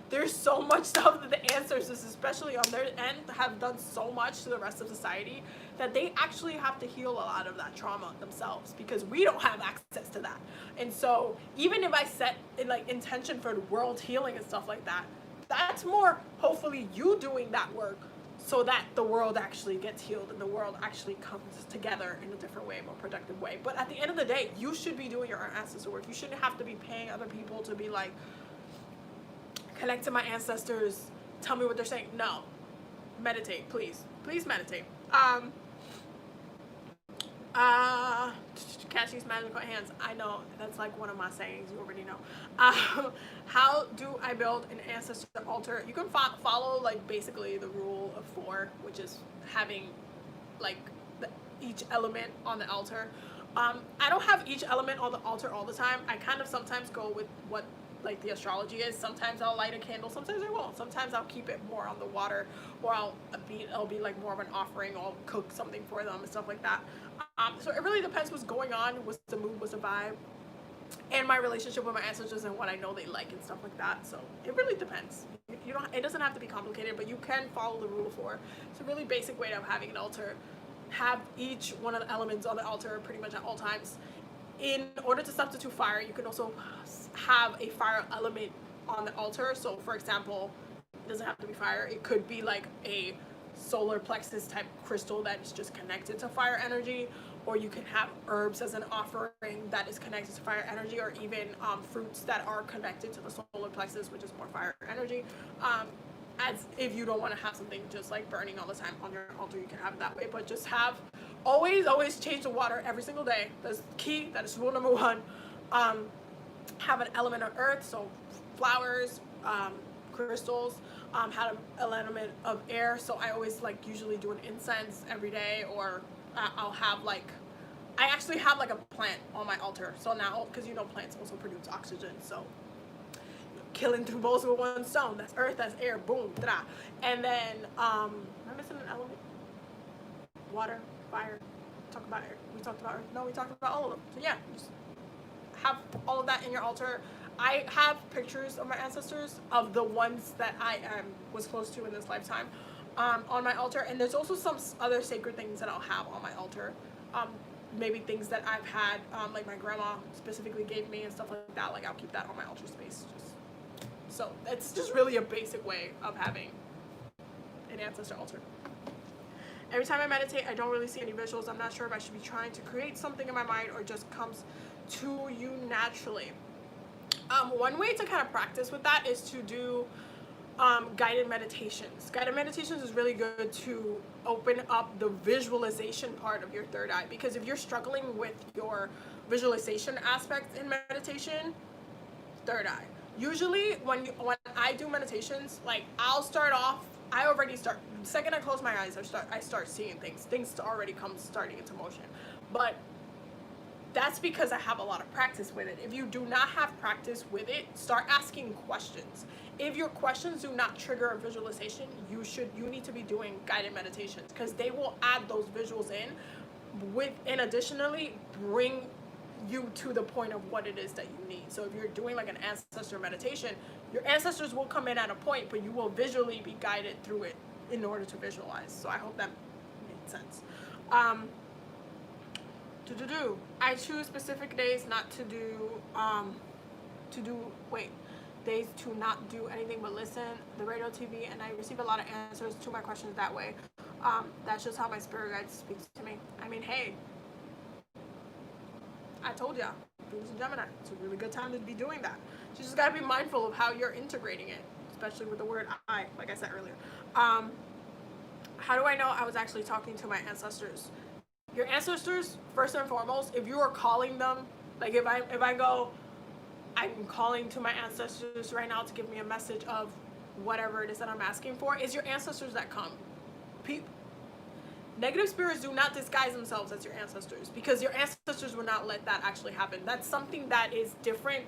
there's so much stuff that the ancestors, especially on their end, have done so much to the rest of society, that they actually have to heal a lot of that trauma themselves, because we don't have access to that. And so even if I set like intention for world healing and stuff like that, that's more hopefully you doing that work, so that the world actually gets healed and the world actually comes together in a different way, a more productive way. But at the end of the day, you should be doing your own ancestor work. You shouldn't have to be paying other people to be like, connect to my ancestors, tell me what they're saying. No. Meditate, please. Please meditate. Catch these magical hands. I know, that's like one of my sayings, you already know. How do I build an ancestor altar? You can follow like basically the rule of 4, which is having like each element on the altar. I don't have each element on the altar all the time. I kind of sometimes go with what like the astrology is. Sometimes I'll light a candle, sometimes I won't. Sometimes I'll keep it more on the water, or it'll be like more of an offering. I'll cook something for them and stuff like that. So it really depends what's going on, what's the mood, what's the vibe, and my relationship with my ancestors and what I know they like and stuff like that. So it really depends. It doesn't have to be complicated, but you can follow the rule of 4. It's a really basic way of having an altar. Have each one of the elements on the altar pretty much at all times. In order to substitute fire, you can also have a fire element on the altar. So for example, it doesn't have to be fire. It could be like a solar plexus type crystal that is just connected to fire energy, or you can have herbs as an offering that is connected to fire energy, or even fruits that are connected to the solar plexus, which is more fire energy. As if you don't want to have something just like burning all the time on your altar, you can have it that way. But just have always change the water every single day. That's key. That is rule number 1. Have an element of earth, so flowers, crystals. Have an element of air, so I always like usually do an incense every day, or I'll have like, I actually have like a plant on my altar. So now, because you know plants also produce oxygen, so killing 2 birds with 1 stone. That's earth, that's air, boom, da. And then am I missing an element? Water, fire. Talk about air. We talked about earth. No, we talked about all of them. So yeah, just have all of that in your altar. I have pictures of my ancestors, of the ones that I was close to in this lifetime, on my altar. And there's also some other sacred things that I'll have on my altar. Maybe things that I've had, like my grandma specifically gave me and stuff like that. Like I'll keep that on my altar space. So it's just really a basic way of having an ancestor altar. Every time I meditate, I don't really see any visuals. I'm not sure if I should be trying to create something in my mind, or just comes to you naturally. One way to kind of practice with that is to do guided meditations. Guided meditations is really good to open up the visualization part of your third eye, because if you're struggling with your visualization aspect in meditation, third eye. Usually when I do meditations, like I'll start off, the second I close my eyes, I start seeing things already come starting into motion. But that's because I have a lot of practice with it. If you do not have practice with it, start asking questions. If your questions do not trigger a visualization, you need to be doing guided meditations, because they will add those visuals in and additionally bring you to the point of what it is that you need. So if you're doing like an ancestor meditation, your ancestors will come in at a point, but you will visually be guided through it in order to visualize. So I hope that made sense. I choose specific days not to do days to not do anything but listen the radio, TV, and I receive a lot of answers to my questions that way. That's just how my spirit guide speaks to me. I mean, hey, I told ya, Venus and Gemini, it's a really good time to be doing that. You just gotta be mindful of how you're integrating it, especially with the word I, like I said earlier. How do I know I was actually talking to my ancestors? Your ancestors, first and foremost, if you are calling them, like if I go, I'm calling to my ancestors right now to give me a message of whatever it is that I'm asking for, it's your ancestors that come. Negative spirits do not disguise themselves as your ancestors, because your ancestors will not let that actually happen. That's something that is different,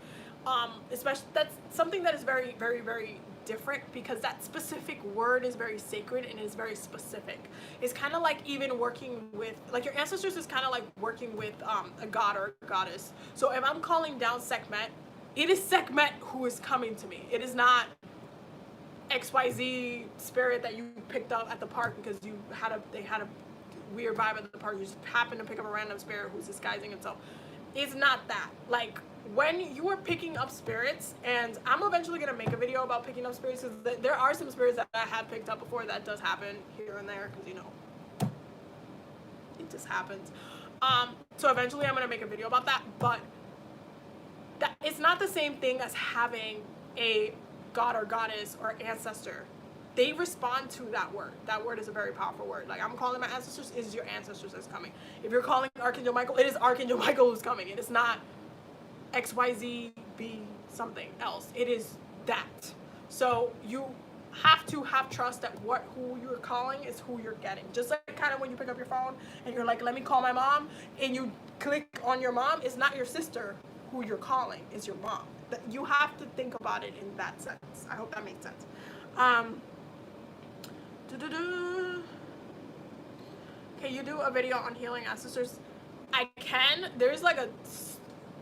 especially that's something that is very, very, very different, because that specific word is very sacred and is very specific. It's kind of like even working with, like, your ancestors is kind of like working with a god or a goddess. So if I'm calling down Sekhmet, it is Sekhmet who is coming to me. It is not XYZ spirit that you picked up at the park because they had a weird vibe at the park. You just happened to pick up a random spirit who's disguising himself. It's not that. Like, when you are picking up spirits, and I'm eventually going to make a video about picking up spirits, because there are some spirits that I have picked up before. That does happen here and there, because, you know, it just happens. So eventually I'm going to make a video about that, but it's not the same thing as having a god or goddess or ancestor. They respond to that word. That word is a very powerful word. Like, I'm calling my ancestors, it is your ancestors that's coming. If you're calling Archangel Michael, it is Archangel Michael who's coming. It is not XYZ be something else. It is that. So you have to have trust that who you're calling is who you're getting. Just like kind of when you pick up your phone and you're like, let me call my mom, and you click on your mom, it's not your sister who you're calling, it's your mom. You have to think about it in that sense. I hope that makes sense. Can you do a video on healing ancestors? I can. There's like a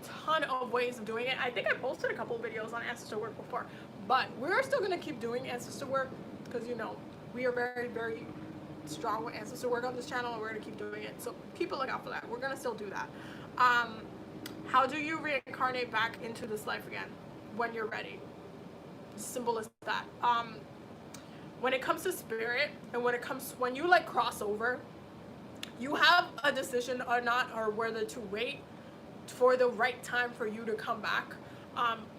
ton of ways of doing it. I think I posted a couple of videos on ancestor work before, but we're still going to keep doing ancestor work, because, you know, we are very, very strong with ancestor work on this channel, and we're going to keep doing it. So keep a lookout for that. We're going to still do that. How do you reincarnate back into this life again? When you're ready. Simple as that. When it comes to spirit, and when you like cross over, you have a decision or not, or whether to wait for the right time for you to come back.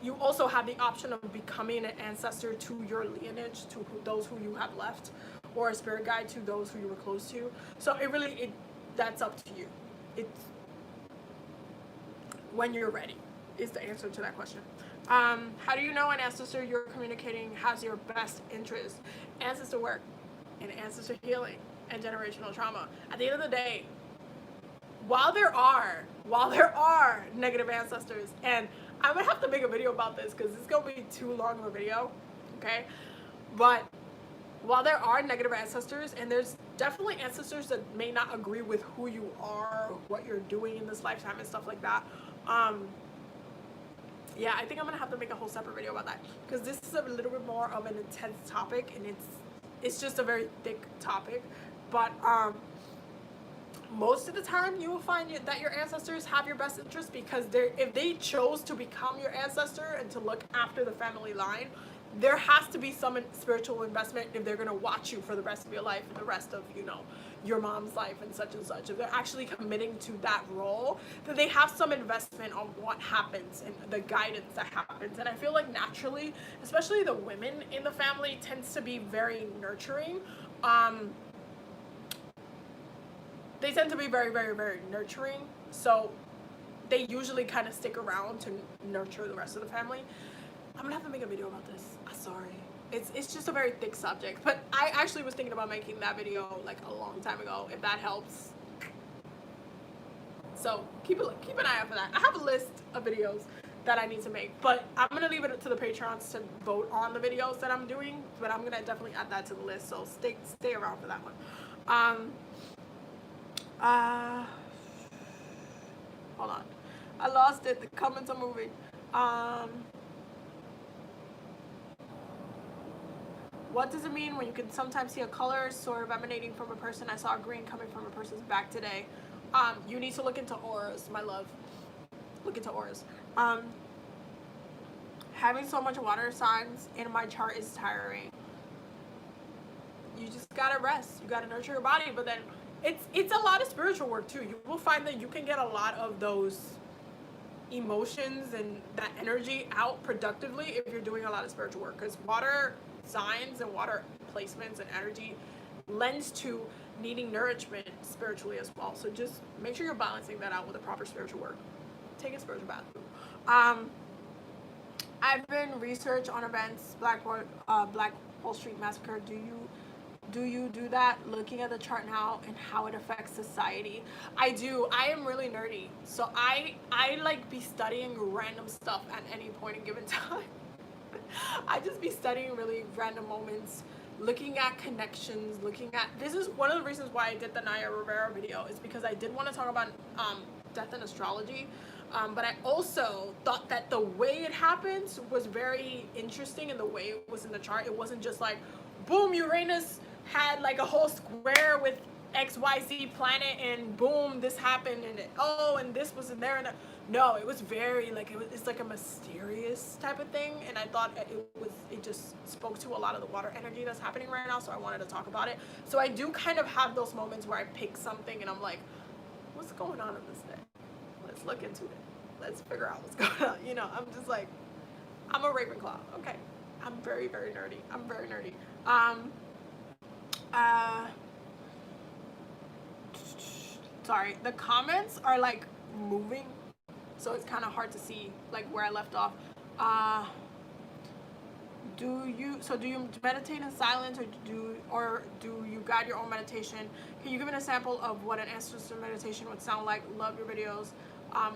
You also have the option of becoming an ancestor to your lineage, to those who you have left, or a spirit guide to those who you were close to. So that's up to you. It's when you're ready is the answer to that question. How do you know an ancestor you're communicating has your best interest? Ancestor work and ancestor healing and generational trauma. At the end of the day, while there are negative ancestors, and I'm gonna have to make a video about this because it's gonna be too long of a video, okay? But while there are negative ancestors, and there's definitely ancestors that may not agree with who you are, what you're doing in this lifetime and stuff like that, yeah, I think I'm gonna have to make a whole separate video about that, because this is a little bit more of an intense topic, and it's just a very thick topic. But most of the time you will find that your ancestors have your best interest, because if they chose to become your ancestor and to look after the family line, there has to be some spiritual investment if they're going to watch you for the rest of your life and the rest of, you know, your mom's life and such. If they're actually committing to that role, then they have some investment on what happens and the guidance that happens. And I feel like naturally, especially the women in the family, tends to be very nurturing. They tend to be very, very, very nurturing. So they usually kind of stick around to nurture the rest of the family. I'm gonna have to make a video about this. I'm sorry. It's just a very thick subject. But I actually was thinking about making that video like a long time ago, if that helps. So keep an eye out for that. I have a list of videos that I need to make, but I'm gonna leave it to the Patreons to vote on the videos that I'm doing. But I'm gonna definitely add that to the list. So stay around for that one. Hold on, I lost it. The comments are moving. What does it mean when you can sometimes see a color sort of emanating from a person? I saw green coming from a person's back today. You need to look into auras, my love. Look into auras. Having so much water signs in my chart is tiring. You just gotta rest. You gotta nurture your body, but then it's a lot of spiritual work too. You will find that you can get a lot of those emotions and that energy out productively if you're doing a lot of spiritual work, because water signs and water placements and energy lends to needing nourishment spiritually as well. So just make sure you're balancing that out with the proper spiritual work. Take a spiritual bath. I've been research on events, Black Wall Street Massacre. Do you do that? Looking at the chart now and how it affects society. I do. I am really nerdy, so I like be studying random stuff at any point in given time. I just be studying really random moments, looking at connections, this is one of the reasons why I did the Naya Rivera video, is because I did want to talk about death and astrology, but I also thought that the way it happens was very interesting in the way it was in the chart. It wasn't just like, boom, Uranus had like a whole square with XYZ planet and boom, this happened and this was in there, and no, it was very like it's like a mysterious type of thing, and I thought it just spoke to a lot of the water energy that's happening right now, so I wanted to talk about it. So I do kind of have those moments where I pick something and I'm like, what's going on in this day? Let's look into it. Let's figure out what's going on. You know, I'm just like, I'm a Ravenclaw. Okay. I'm very, very nerdy. I'm very nerdy. Sorry, the comments are like moving, so it's kind of hard to see like where I left off. Do you meditate in silence, or do you guide your own meditation? Can you give an example of what an ancestor meditation would sound like? Love your videos.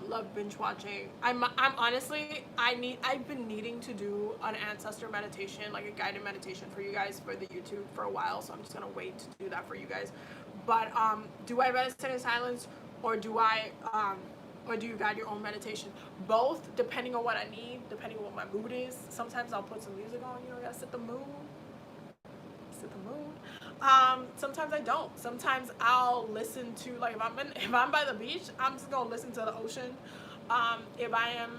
Love binge watching. I'm honestly, I've been needing to do an ancestor meditation, like a guided meditation for you guys for the YouTube for a while, so I'm just gonna wait to do that for you guys. But do I meditate in silence, or do you guide your own meditation? Both, depending on what I need, depending on what my mood is. Sometimes I'll put some music on, you know, I gotta set the mood. Sometimes I don't. Sometimes I'll listen to, like, if I'm by the beach, I'm just gonna listen to the ocean. If I've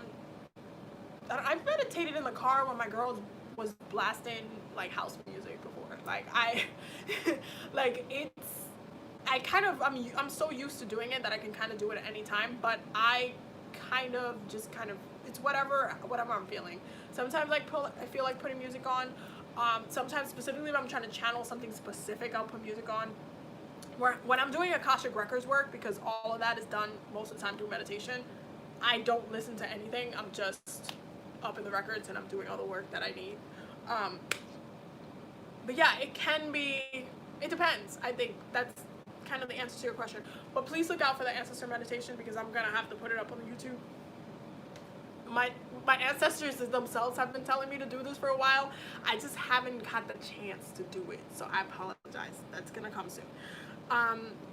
meditated in the car when my girl was blasting like house music before. Like I'm so used to doing it that I can kind of do it at any time, but I kind of it's whatever I'm feeling. Sometimes I feel like putting music on. Sometimes specifically if I'm trying to channel something specific, I'll put music on. When I'm doing Akashic Records work, because all of that is done most of the time through meditation, I don't listen to anything. I'm just up in the records and I'm doing all the work that I need. But yeah, it depends. I think that's kind of the answer to your question. But please look out for the ancestor meditation, because I'm gonna have to put it up on the YouTube. My ancestors themselves have been telling me to do this for a while. I just haven't had the chance to do it, so I apologize. That's gonna come soon.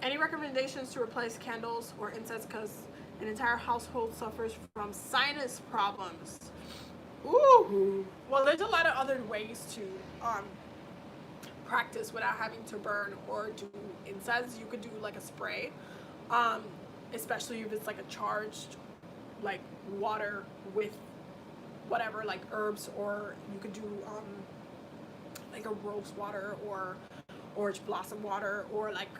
Any recommendations to replace candles or incense, because an entire household suffers from sinus problems? Ooh. Well, there's a lot of other ways to practice without having to burn or do incense. You could do like a spray, especially if it's like a charged like water with whatever, like herbs, or you could do like a rose water or orange blossom water, or like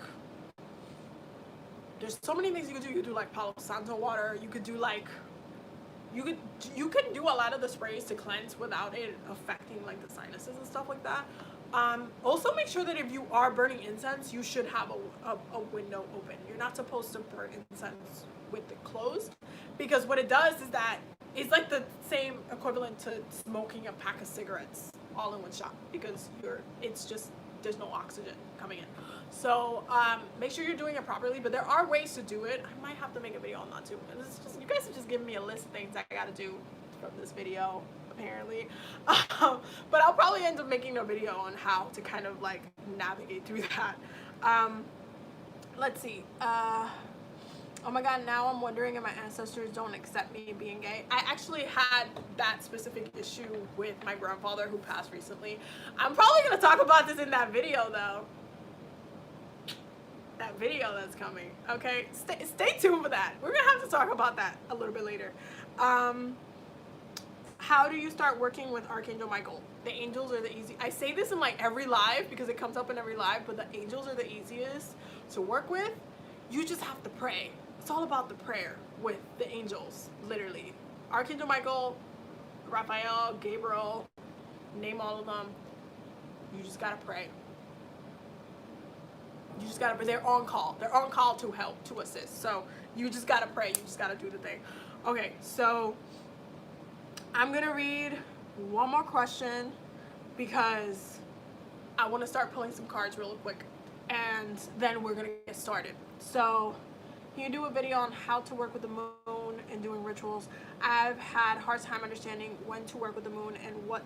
there's so many things you could do. You could do like Palo Santo water. You could do like you can do a lot of the sprays to cleanse without it affecting like the sinuses and stuff like that. Also make sure that if you are burning incense, you should have a window open. You're not supposed to burn incense with it closed, because what it does is that it's like the same equivalent to smoking a pack of cigarettes all in one shot, because it's just there's no oxygen coming in. So make sure you're doing it properly, but there are ways to do it. I might have to make a video on that too. And it's just, you guys are just giving me a list of things I gotta do from this video, apparently. But I'll probably end up making a video on how to kind of like navigate through that. Let's see. Oh my god, now I'm wondering if my ancestors don't accept me being gay. I actually had that specific issue with my grandfather who passed recently. I'm probably going to talk about this in that video though. That video that's coming. Okay, stay tuned for that. We're going to have to talk about that a little bit later. How do you start working with Archangel Michael? The angels are the easy. I say this in like every live because it comes up in every live, but the angels are the easiest to work with. You just have to pray. It's all about the prayer with the angels, literally. Archangel Michael, Raphael, Gabriel, name all of them. You just gotta pray. You just gotta, they're on call. They're on call to help, to assist. So you just gotta pray. You just gotta do the thing. Okay, so I'm gonna read one more question because I wanna start pulling some cards real quick and then we're gonna get started. So you do a video on how to work with the moon and doing rituals. I've had a hard time understanding when to work with the moon and what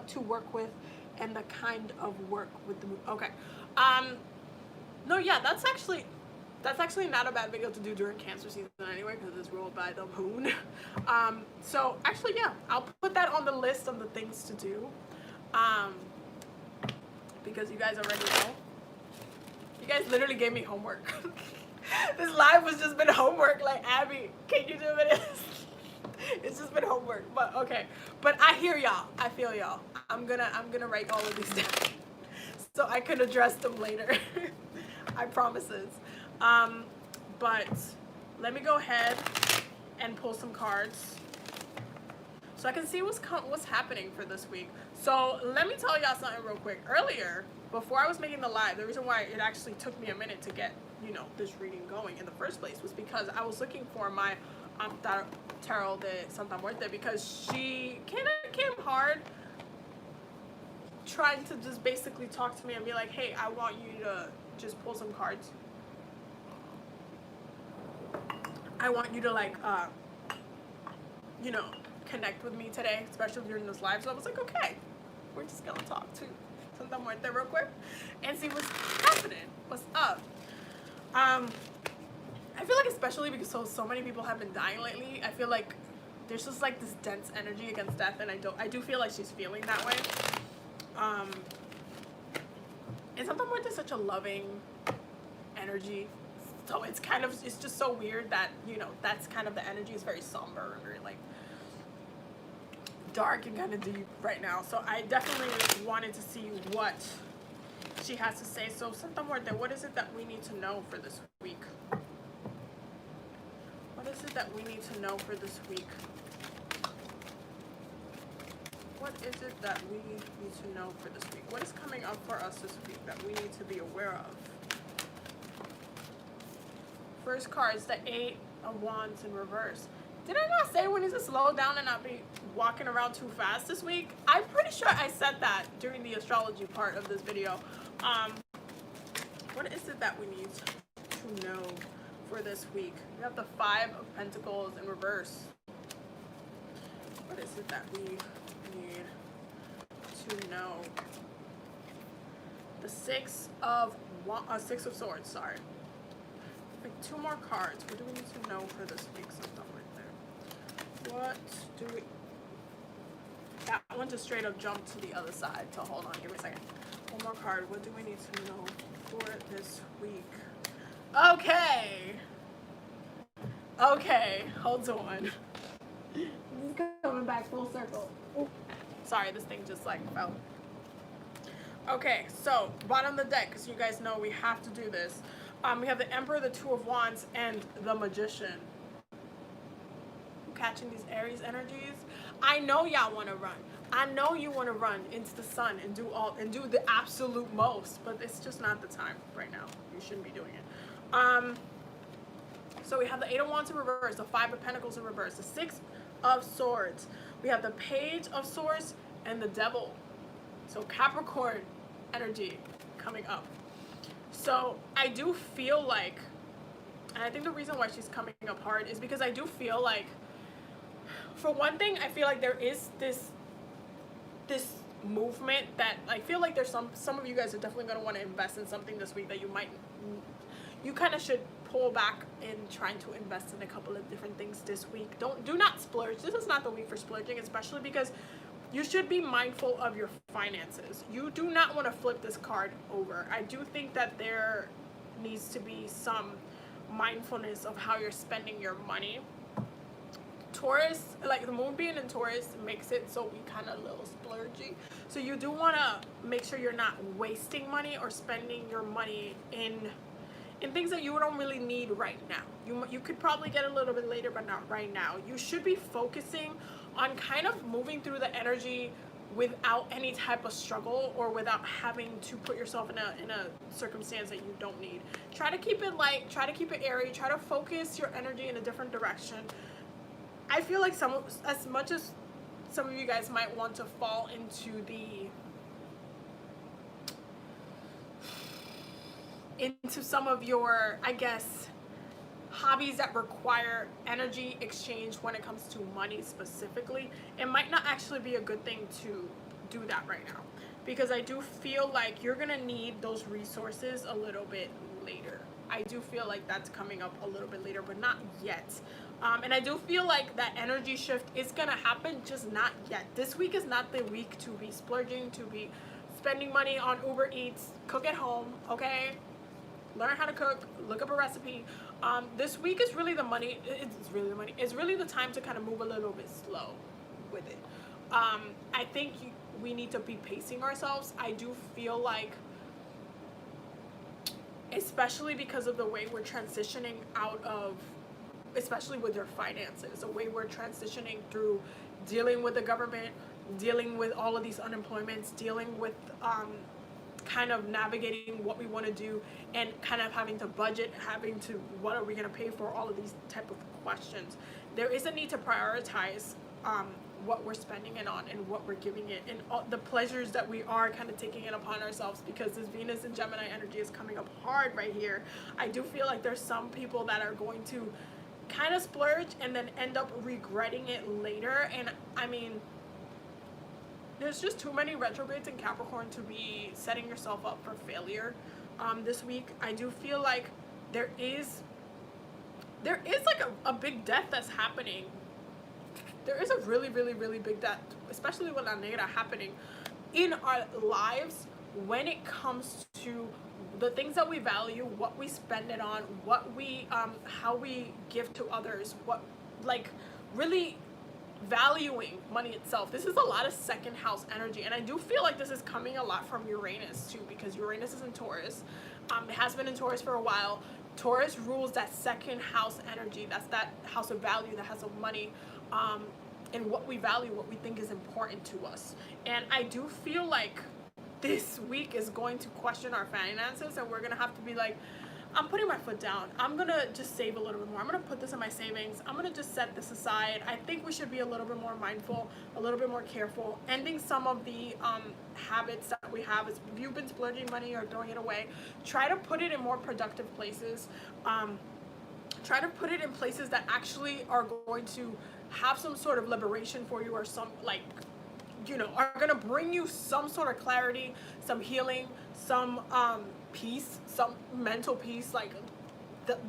to work with and the kind of work with the moon. Okay. No, yeah, that's actually not a bad video to do during Cancer season anyway because it's ruled by the moon. So actually, yeah, I'll put that on the list of the things to do. Because you guys already know. You guys literally gave me homework. This live was just been homework. Like, Abby, can you do it? It's just been homework. But okay. But I hear y'all. I feel y'all. I'm gonna write all of these down so I can address them later. I promises. But let me go ahead and pull some cards so I can see what's happening for this week. So let me tell y'all something real quick. Earlier, before I was making the live, the reason why it actually took me a minute to get, you know, this reading going in the first place was because I was looking for my Tarot de Santa Muerte because she kind of came hard trying to just basically talk to me and be like, hey, I want you to just pull some cards. I want you to like, you know, connect with me today, especially during this live. So I was like, okay, we're just gonna talk to Santa Muerte real quick and see what's happening, what's up. I feel like especially because so many people have been dying lately, I feel like there's just like this dense energy against death, and I do feel like she's feeling that way. And Santa Muerte is such a loving energy, so it's just so weird that, you know, that's kind of the energy is very somber and very like dark and kind of deep right now. So I definitely wanted to see what she has to say. So Santa Muerte, what is it that we need to know for this week? What is it that we need to know for this week? What is it that we need to know for this week? What is coming up for us this week that we need to be aware of? First card is the 8 of Wands in reverse. Did I not say we need to slow down and not be walking around too fast this week? I'm pretty sure I said that during the astrology part of this video. What is it that we need to know for this week? We have the 5 of Pentacles in reverse. What is it that we need to know? The 6 of Swords, sorry. Like 2 more cards. What do we need to know for this week? Something right there. What do we... That one just straight up jumped to the other side. So hold on, give me a second. One more card. What do we need to know for this week? Okay. Okay, hold on. This is coming back full circle. Ooh. Sorry, this thing just like fell. Okay, so bottom of the deck, because you guys know we have to do this. We have the Emperor, the 2 of Wands, and the Magician. Catching these Aries energies. I know y'all want to run. I know you want to run into the sun and do the absolute most, but it's just not the time right now. You shouldn't be doing it. So we have the 8 of Wands in reverse, the 5 of Pentacles in reverse, the 6 of Swords. We have the Page of Swords and the Devil. So Capricorn, energy coming up. So I do feel like, and I think the reason why she's coming up hard is because I do feel like, for one thing, I feel like there is this movement that I feel like there's some of you guys are definitely going to want to invest in something this week that you kind of should pull back in trying to invest in a couple of different things this week. Do not splurge. This is not the week for splurging, especially because you should be mindful of your finances. You do not want to flip this card over. I do think that there needs to be some mindfulness of how you're spending your money. Taurus, like the moon being in Taurus, makes it so we kind of a little splurgy. So you do want to make sure you're not wasting money or spending your money in things that you don't really need right now. You could probably get a little bit later, but not right now. You should be focusing on kind of moving through the energy without any type of struggle or without having to put yourself in a circumstance that you don't need. Try to keep it light, try to keep it airy, try to focus your energy in a different direction. I feel like as much as some of you guys might want to fall into some of your, I guess, hobbies that require energy exchange when it comes to money specifically, it might not actually be a good thing to do that right now, because I do feel like you're gonna need those resources a little bit later. I do feel like that's coming up a little bit later, but not yet. And I do feel like that energy shift is gonna happen, just not yet. This week is not the week to be splurging, to be spending money on Uber Eats. Cook at home, okay? Learn how to cook, look up a recipe. This week is really the money. It's really the time to kind of move a little bit slow with it. I think we need to be pacing ourselves. I do feel like, especially because of the way we're transitioning out of, especially with your finances, the way we're transitioning through dealing with the government, dealing with all of these unemployments, dealing with kind of navigating what we want to do, and kind of having to budget, what are we going to pay for, all of these type of questions. There is a need to prioritize what we're spending it on and what we're giving it, and all the pleasures that we are kind of taking it upon ourselves, because this Venus and Gemini energy is coming up hard right here. I do feel like there's some people that are going to kind of splurge and then end up regretting it later. And I mean, there's just too many retrogrades in Capricorn to be setting yourself up for failure this week. I do feel like there is like a big death that's happening. There is a really, really, really big death, especially with La Negra happening in our lives when it comes to the things that we value, what we spend it on, what we how we give to others, what, like, really valuing money itself. This is a lot of second house energy, and I do feel like this is coming a lot from Uranus too, because Uranus is in Taurus. It has been in Taurus for a while. Taurus rules that second house energy. That's that house of value, that house of money, and what we value, what we think is important to us. And I do feel like this week is going to question our finances, and we're gonna have to be like, I'm putting my foot down. I'm gonna just save a little bit more. I'm gonna put this in my savings. I'm gonna just set this aside. I think we should be a little bit more mindful, a little bit more careful, ending some of the habits that we have. If you've been splurging money or throwing it away, try to put it in more productive places. Try to put it in places that actually are going to have some sort of liberation for you, or some, like, you know, are gonna bring you some sort of clarity, some healing, some peace, some mental peace, like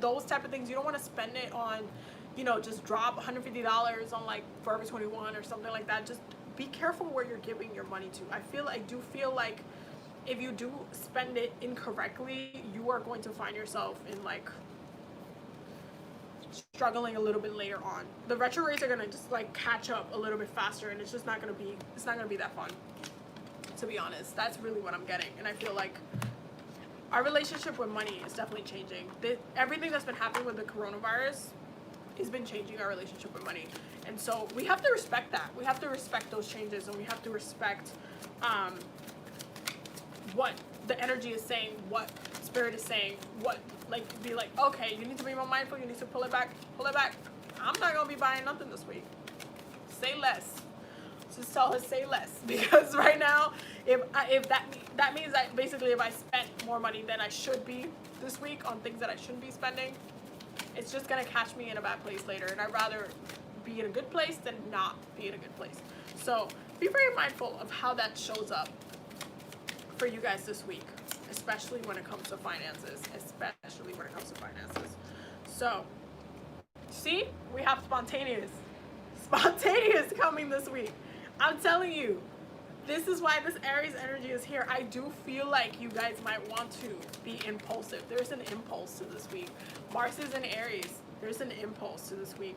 those type of things. You don't want to spend it on, you know, just drop $150 on like Forever 21 or something like that. Just be careful where you're giving your money to. I do feel like if you do spend it incorrectly, you are going to find yourself in like struggling a little bit later on. The retrogrades are gonna just like catch up a little bit faster, and it's just not gonna be that fun, to be honest. That's really what I'm getting. And I feel like our relationship with money is definitely changing. Everything that's been happening with the coronavirus has been changing our relationship with money, and so we have to respect that. We have to respect those changes, and we have to respect what the energy is saying, what spirit is saying, what, like, be like, okay, you need to be more mindful, you need to pull it back. I'm not gonna be buying nothing this week. Say less. Just tell her, say less, because right now If that means that basically if I spent more money than I should be this week on things that I shouldn't be spending, it's just gonna catch me in a bad place later, and I'd rather be in a good place than not be in a good place. So be very mindful of how that shows up for you guys this week, especially when it comes to finances. So, see, we have spontaneous coming this week. I'm telling you, this is why this Aries energy is here. I do feel like you guys might want to be impulsive. There's an impulse to this week. Mars is in Aries. There's an impulse to this week.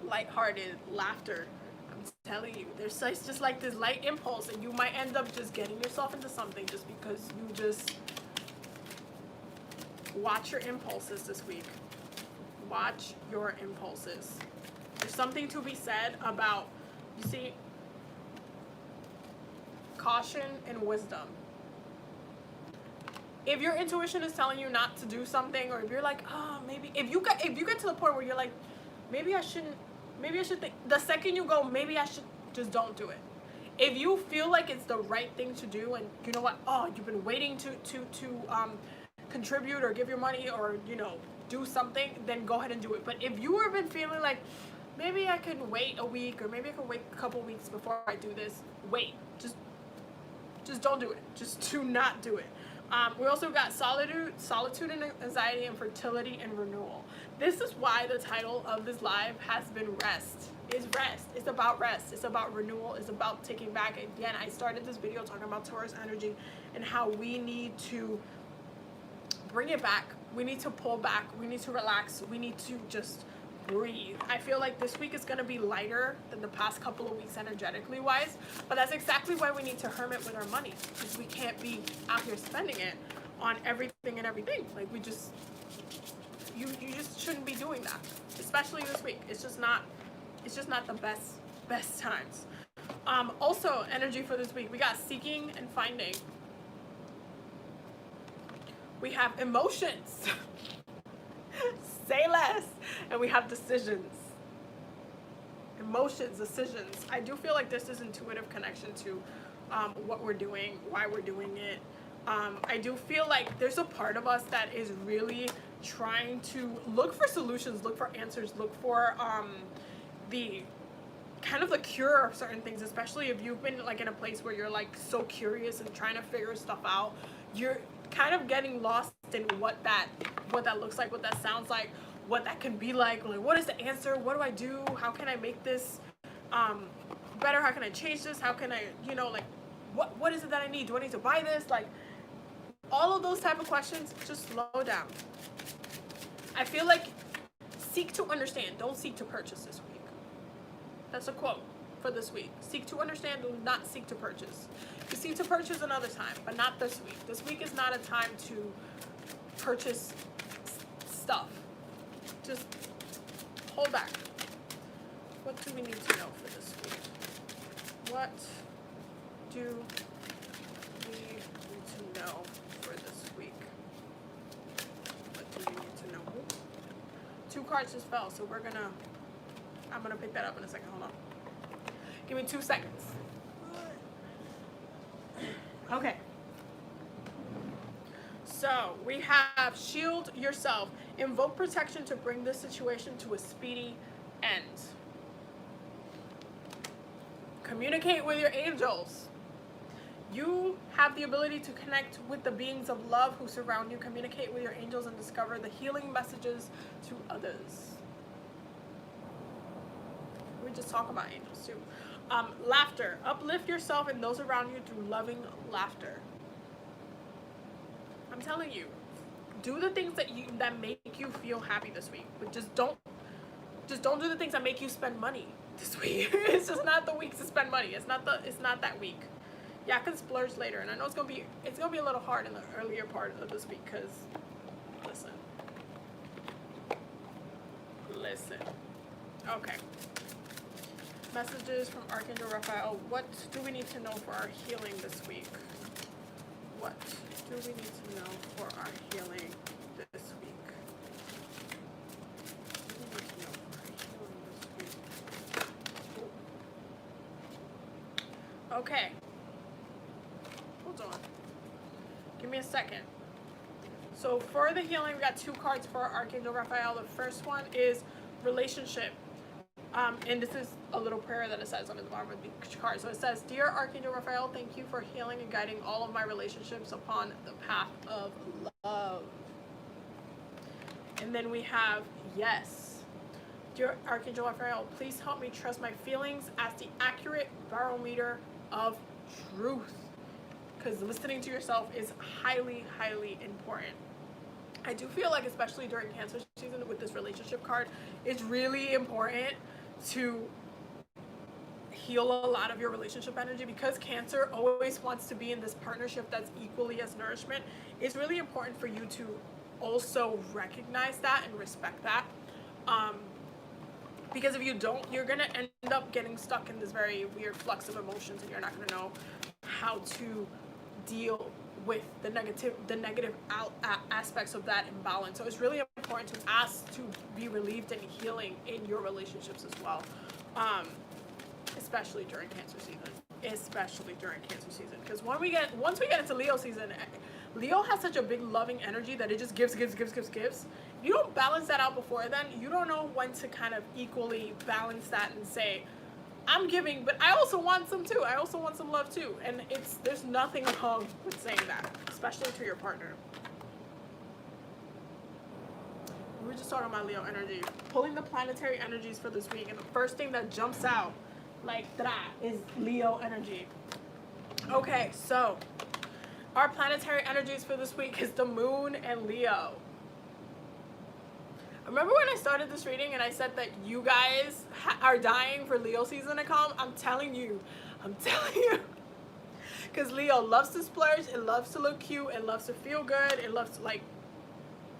Lighthearted, laughter. I'm telling you, there's just like this light impulse, and you might end up just getting yourself into something just because you just watch your impulses this week. Watch your impulses. There's something to be said about, you see, caution and wisdom. If your intuition is telling you not to do something, or if you're like, oh, maybe, if you get to the point where you're like, maybe I should think, the second you go, maybe I should, just don't do it. If you feel like it's the right thing to do, and you know what, oh, you've been waiting to contribute or give your money or, you know, do something, then go ahead and do it. But if you have been feeling like, maybe I can wait a week, or maybe I can wait a couple weeks before I do this, wait. Just don't do it. Just do not do it. We also got solitude and anxiety, and fertility and renewal. This is why the title of this live has been rest. It's rest. It's about rest. It's about renewal. It's about taking back. Again, I started this video talking about Taurus energy and how we need to bring it back. We need to pull back. We need to relax. We need to just breathe. I feel like this week is going to be lighter than the past couple of weeks energetically wise, but that's exactly why we need to hermit with our money, because we can't be out here spending it on everything and everything. Like, we just, you just shouldn't be doing that, especially this week. It's just not the best times. Also, energy for this week, we got seeking and finding. We have emotions. Say less. And we have decisions. Emotions, decisions. I do feel like this is intuitive connection to what we're doing, why we're doing it. I do feel like there's a part of us that is really trying to look for solutions, look for answers, look for the kind of the cure of certain things, especially if you've been like in a place where you're like so curious and trying to figure stuff out. You're kind of getting lost in what that looks like, what that sounds like, what that can be like what is the answer, what do I do, how can I make this better, how can I change this, how can I, you know, like what is it that I need, do I need to buy this, like all of those type of questions. Just slow down. I feel like seek to understand, don't seek to purchase this week. That's a quote for this week. Seek to understand, do not seek to purchase. You seek to purchase another time, but not this week. This week is not a time to purchase stuff. Just hold back. What do we need to know for this week? What do we need to know for this week? What do we need to know? 2 cards just fell, so I'm gonna pick that up in a second. Hold on. Give me 2 seconds. Okay. So we have shield yourself. Invoke protection to bring this situation to a speedy end. Communicate with your angels. You have the ability to connect with the beings of love who surround you. Communicate with your angels and discover the healing messages to others. We just talk about angels too. Laughter. Uplift yourself and those around you through loving laughter. I'm telling you, do the things that make you feel happy this week, but just don't do the things that make you spend money this week. It's just not the week to spend money. It's not that week. Yeah, I can splurge later, and I know it's gonna be a little hard in the earlier part of this week, because listen. Okay. Messages from Archangel Raphael. What do we need to know for our healing this week? What do we need to know for our healing this week? What do we need to know for our healing this week? Okay. Hold on. Give me a second. So for the healing, we got 2 cards for Archangel Raphael. The first one is relationship. And this is a little prayer that it says on the bottom of the card. So it says, Dear Archangel Raphael, thank you for healing and guiding all of my relationships upon the path of love. And then we have, yes. Dear Archangel Raphael, please help me trust my feelings as the accurate barometer of truth. Because listening to yourself is highly, highly important. I do feel like, especially during Cancer season with this relationship card, it's really important to heal a lot of your relationship energy, because Cancer always wants to be in this partnership that's equally as nourishment. It's really important for you to also recognize that and respect that. Because if you don't, you're going to end up getting stuck in this very weird flux of emotions, and you're not going to know how to deal with the negative aspects of that imbalance. So it's really important to ask to be relieved and healing in your relationships as well, especially during Cancer season. Because once we get into Leo season, Leo has such a big loving energy that it just gives. If you don't balance that out before then, you don't know when to kind of equally balance that and say, I'm giving, but I also want some too. I also want some love too. And there's nothing wrong with saying that, especially to your partner. We were just talking about Leo energy. Pulling the planetary energies for this week, and the first thing that jumps out like that is Leo energy. Okay, so our planetary energies for this week is the moon and Leo. Remember when I started this reading and I said that you guys are dying for Leo season to come? I'm telling you. Because Leo loves to splurge, it loves to look cute, it loves to feel good, it loves to, like,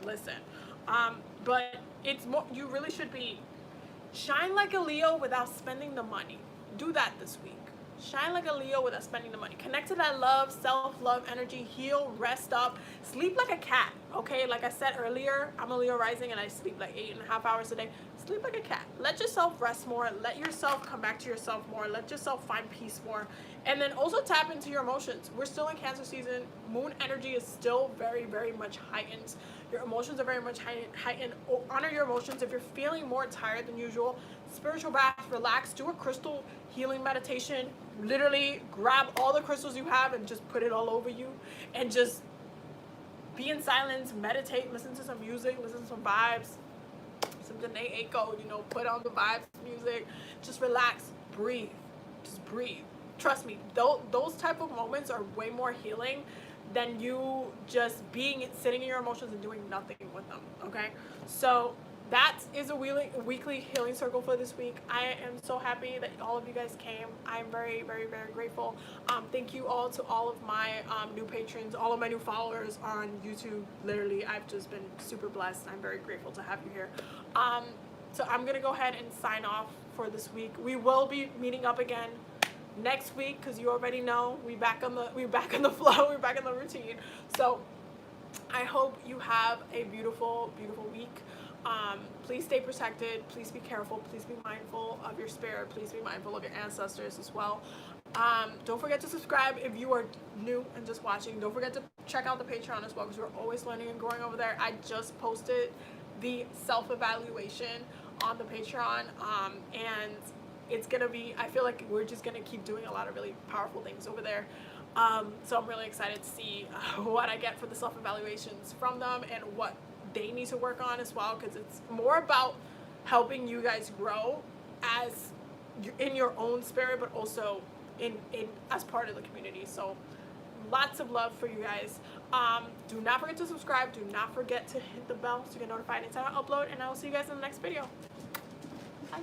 listen. But it's more, you really should be, shine like a Leo without spending the money. Do that this week. Shine like a Leo without spending the money. Connect to that love, self-love energy. Heal, rest up, sleep like a cat. Okay, like I said earlier, I'm a Leo rising and I sleep like 8.5 hours a day. Sleep like a cat. Let yourself rest more. Let yourself come back to yourself more. Let yourself find peace more. And then also tap into your emotions. We're still in Cancer season. Moon energy is still very, very much heightened. Your emotions are very much heightened. Honor your emotions. If you're feeling more tired than usual, spiritual bath, relax, do a crystal healing meditation. Literally grab all the crystals you have and just put it all over you, and just be in silence, meditate, listen to some music, listen to some vibes, some Danae Aiko, put on the vibes music, just relax, breathe, just breathe. Trust me, those type of moments are way more healing than you just sitting in your emotions and doing nothing with them. Okay, so that is a weekly healing circle for this week. I am so happy that all of you guys came. I'm very, very, very grateful. Thank you all to all of my new patrons, all of my new followers on YouTube. Literally, I've just been super blessed. I'm very grateful to have you here. So I'm gonna go ahead and sign off for this week. We will be meeting up again next week, because you already know we're back on the flow, we're back in the routine. So I hope you have a beautiful, beautiful week. Please stay protected. Please be careful. Please be mindful of your spirit. Please be mindful of your ancestors as well. Don't forget to subscribe if you are new and just watching. Don't forget to check out the Patreon as well, because we're always learning and growing over there. I just posted the self-evaluation on the Patreon, and it's gonna be, I feel like we're just gonna keep doing a lot of really powerful things over there. So I'm really excited to see what I get for the self-evaluations from them and what they need to work on as well, because it's more about helping you guys grow as in your own spirit, but also in as part of the community. So lots of love for you guys. Do not forget to subscribe. Do not forget to hit the bell to get notified anytime I upload, and I will see you guys in the next video. Bye.